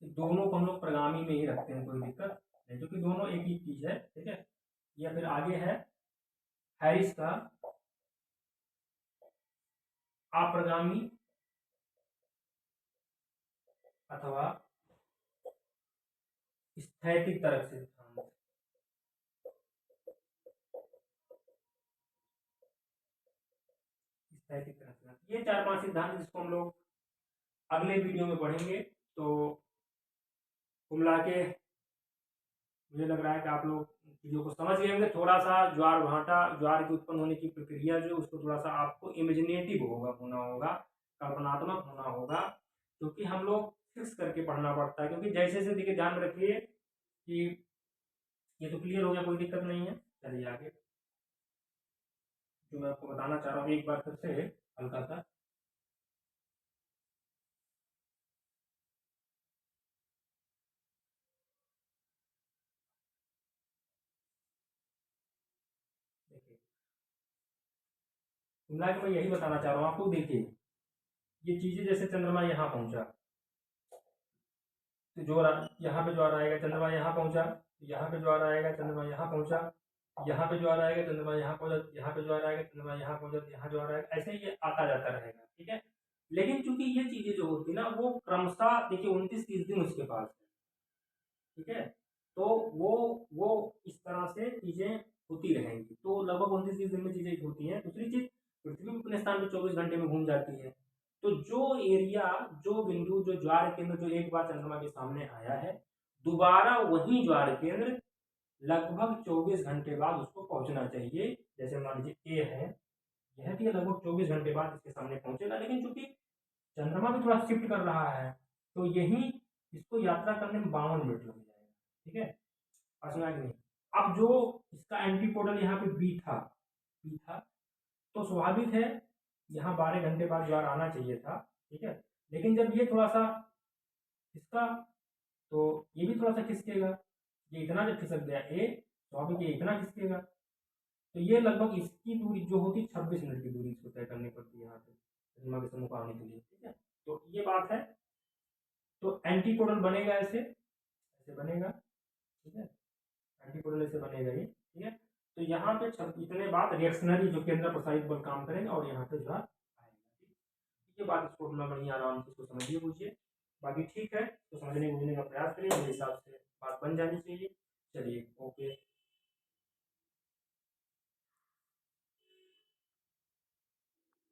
कि दोनों को हम लोग प्रगामी में ही रखते हैं, कोई दिक्कत नहीं, क्योंकि दोनों एक ही चीज है, ठीक है। या फिर आगे है हैरिस का अप्रगामी अथवा स्थैतिक तरंग सिद्धांत, स्थैतिक तरंग सिद्धांत, ये 4-5 सिद्धांत जिसको हम लोग अगले वीडियो में पढ़ेंगे। तो कुल मिला के मुझे लग रहा है कि आप लोग चीज़ों को समझ गए होंगे। थोड़ा सा ज्वार भाटा, ज्वार की उत्पन्न होने की प्रक्रिया जो उसको थोड़ा सा आपको इमेजिनेटिव होना होगा, कल्पनात्मक होना होगा, क्योंकि हम लोग फिक्स करके पढ़ना पड़ता है। क्योंकि जैसे जैसे देखिए ध्यान में रखिए कि ये तो क्लियर हो गया, कोई दिक्कत नहीं है। चलिए आगे जो मैं आपको बताना चाह रहा हूँ एक बार फिर से हल्का सा, देखिए मिला के मैं यही बताना चाह रहा हूँ आपको। देखिए ये चीजें जैसे चंद्रमा यहाँ पहुंचा तो ज्वार यहाँ पे ज्वार आएगा, चंद्रमा यहाँ पहुंचा यहाँ पे ज्वार आएगा, चंद्रमा यहाँ पहुंचा यहाँ पे ज्वार आएगा, चंद्रमा यहाँ पहुंचा यहाँ पे ज्वार आएगा, चंद्रमा यहाँ पहुंचा यहाँ ज्वार आएगा, ऐसे ही ये आता जाता रहेगा, ठीक है। लेकिन चूंकि ये चीजें जो होती है ना वो क्रमशः देखिए 29-30 दिन उसके पास है, ठीक है। तो वो इस तरह से चीजें होती रहेंगी, तो लगभग 29-30 दिन में चीजें होती हैं। दूसरी चीज पृथ्वी भी अपने स्थान पर 24 घंटे में घूम जाती है। तो जो एरिया, जो बिंदु, जो ज्वार केंद्र जो एक बार चंद्रमा के सामने आया है, दोबारा वही ज्वार केंद्र लगभग 24 घंटे बाद उसको पहुंचना चाहिए। जैसे मान लीजिए ए है, यह भी लगभग 24 घंटे बाद इसके सामने पहुंचेगा। लेकिन चूंकि चंद्रमा भी थोड़ा शिफ्ट कर रहा है तो यही इसको यात्रा करने में 52 मिनट लग जाएगा, ठीक है। सुना कि नहीं। अब जो इसका एंटीपोडल यहाँ पे बी था तो स्वाभाविक है यहाँ 12 घंटे बाद ज्वार आना चाहिए था, ठीक है। लेकिन जब ये थोड़ा सा इसका, तो ये भी थोड़ा सा खिसकेगा, ये इतना जब खिसक गया ए, स्वाभाविक ये इतना खिसकेगा, तो ये लगभग इसकी दूरी जो होती 26 मिनट की दूरी इसको तय करनी पड़ती है यहाँ पे चंद्रमा के सम्मुख आने के लिए, ठीक है। तो ये बात है। तो एंटीपोडल बनेगा ऐसे, ऐसे बनेगा, ठीक है। एंटीपोडल ऐसे बनेगा ये, ठीक है। तो यहाँ पे इतने बाद रिएक्शनरी जो केंद्र प्रसारित बल काम करेंगे और यहाँ पे जो आएगा, ठीक। उसके बाद इसको थोड़ा बढ़िया आराम से इसको समझिए बूझिए। बाकी ठीक है, तो समझने बूझने का प्रयास करिए, मेरे हिसाब से बात बन जानी चाहिए।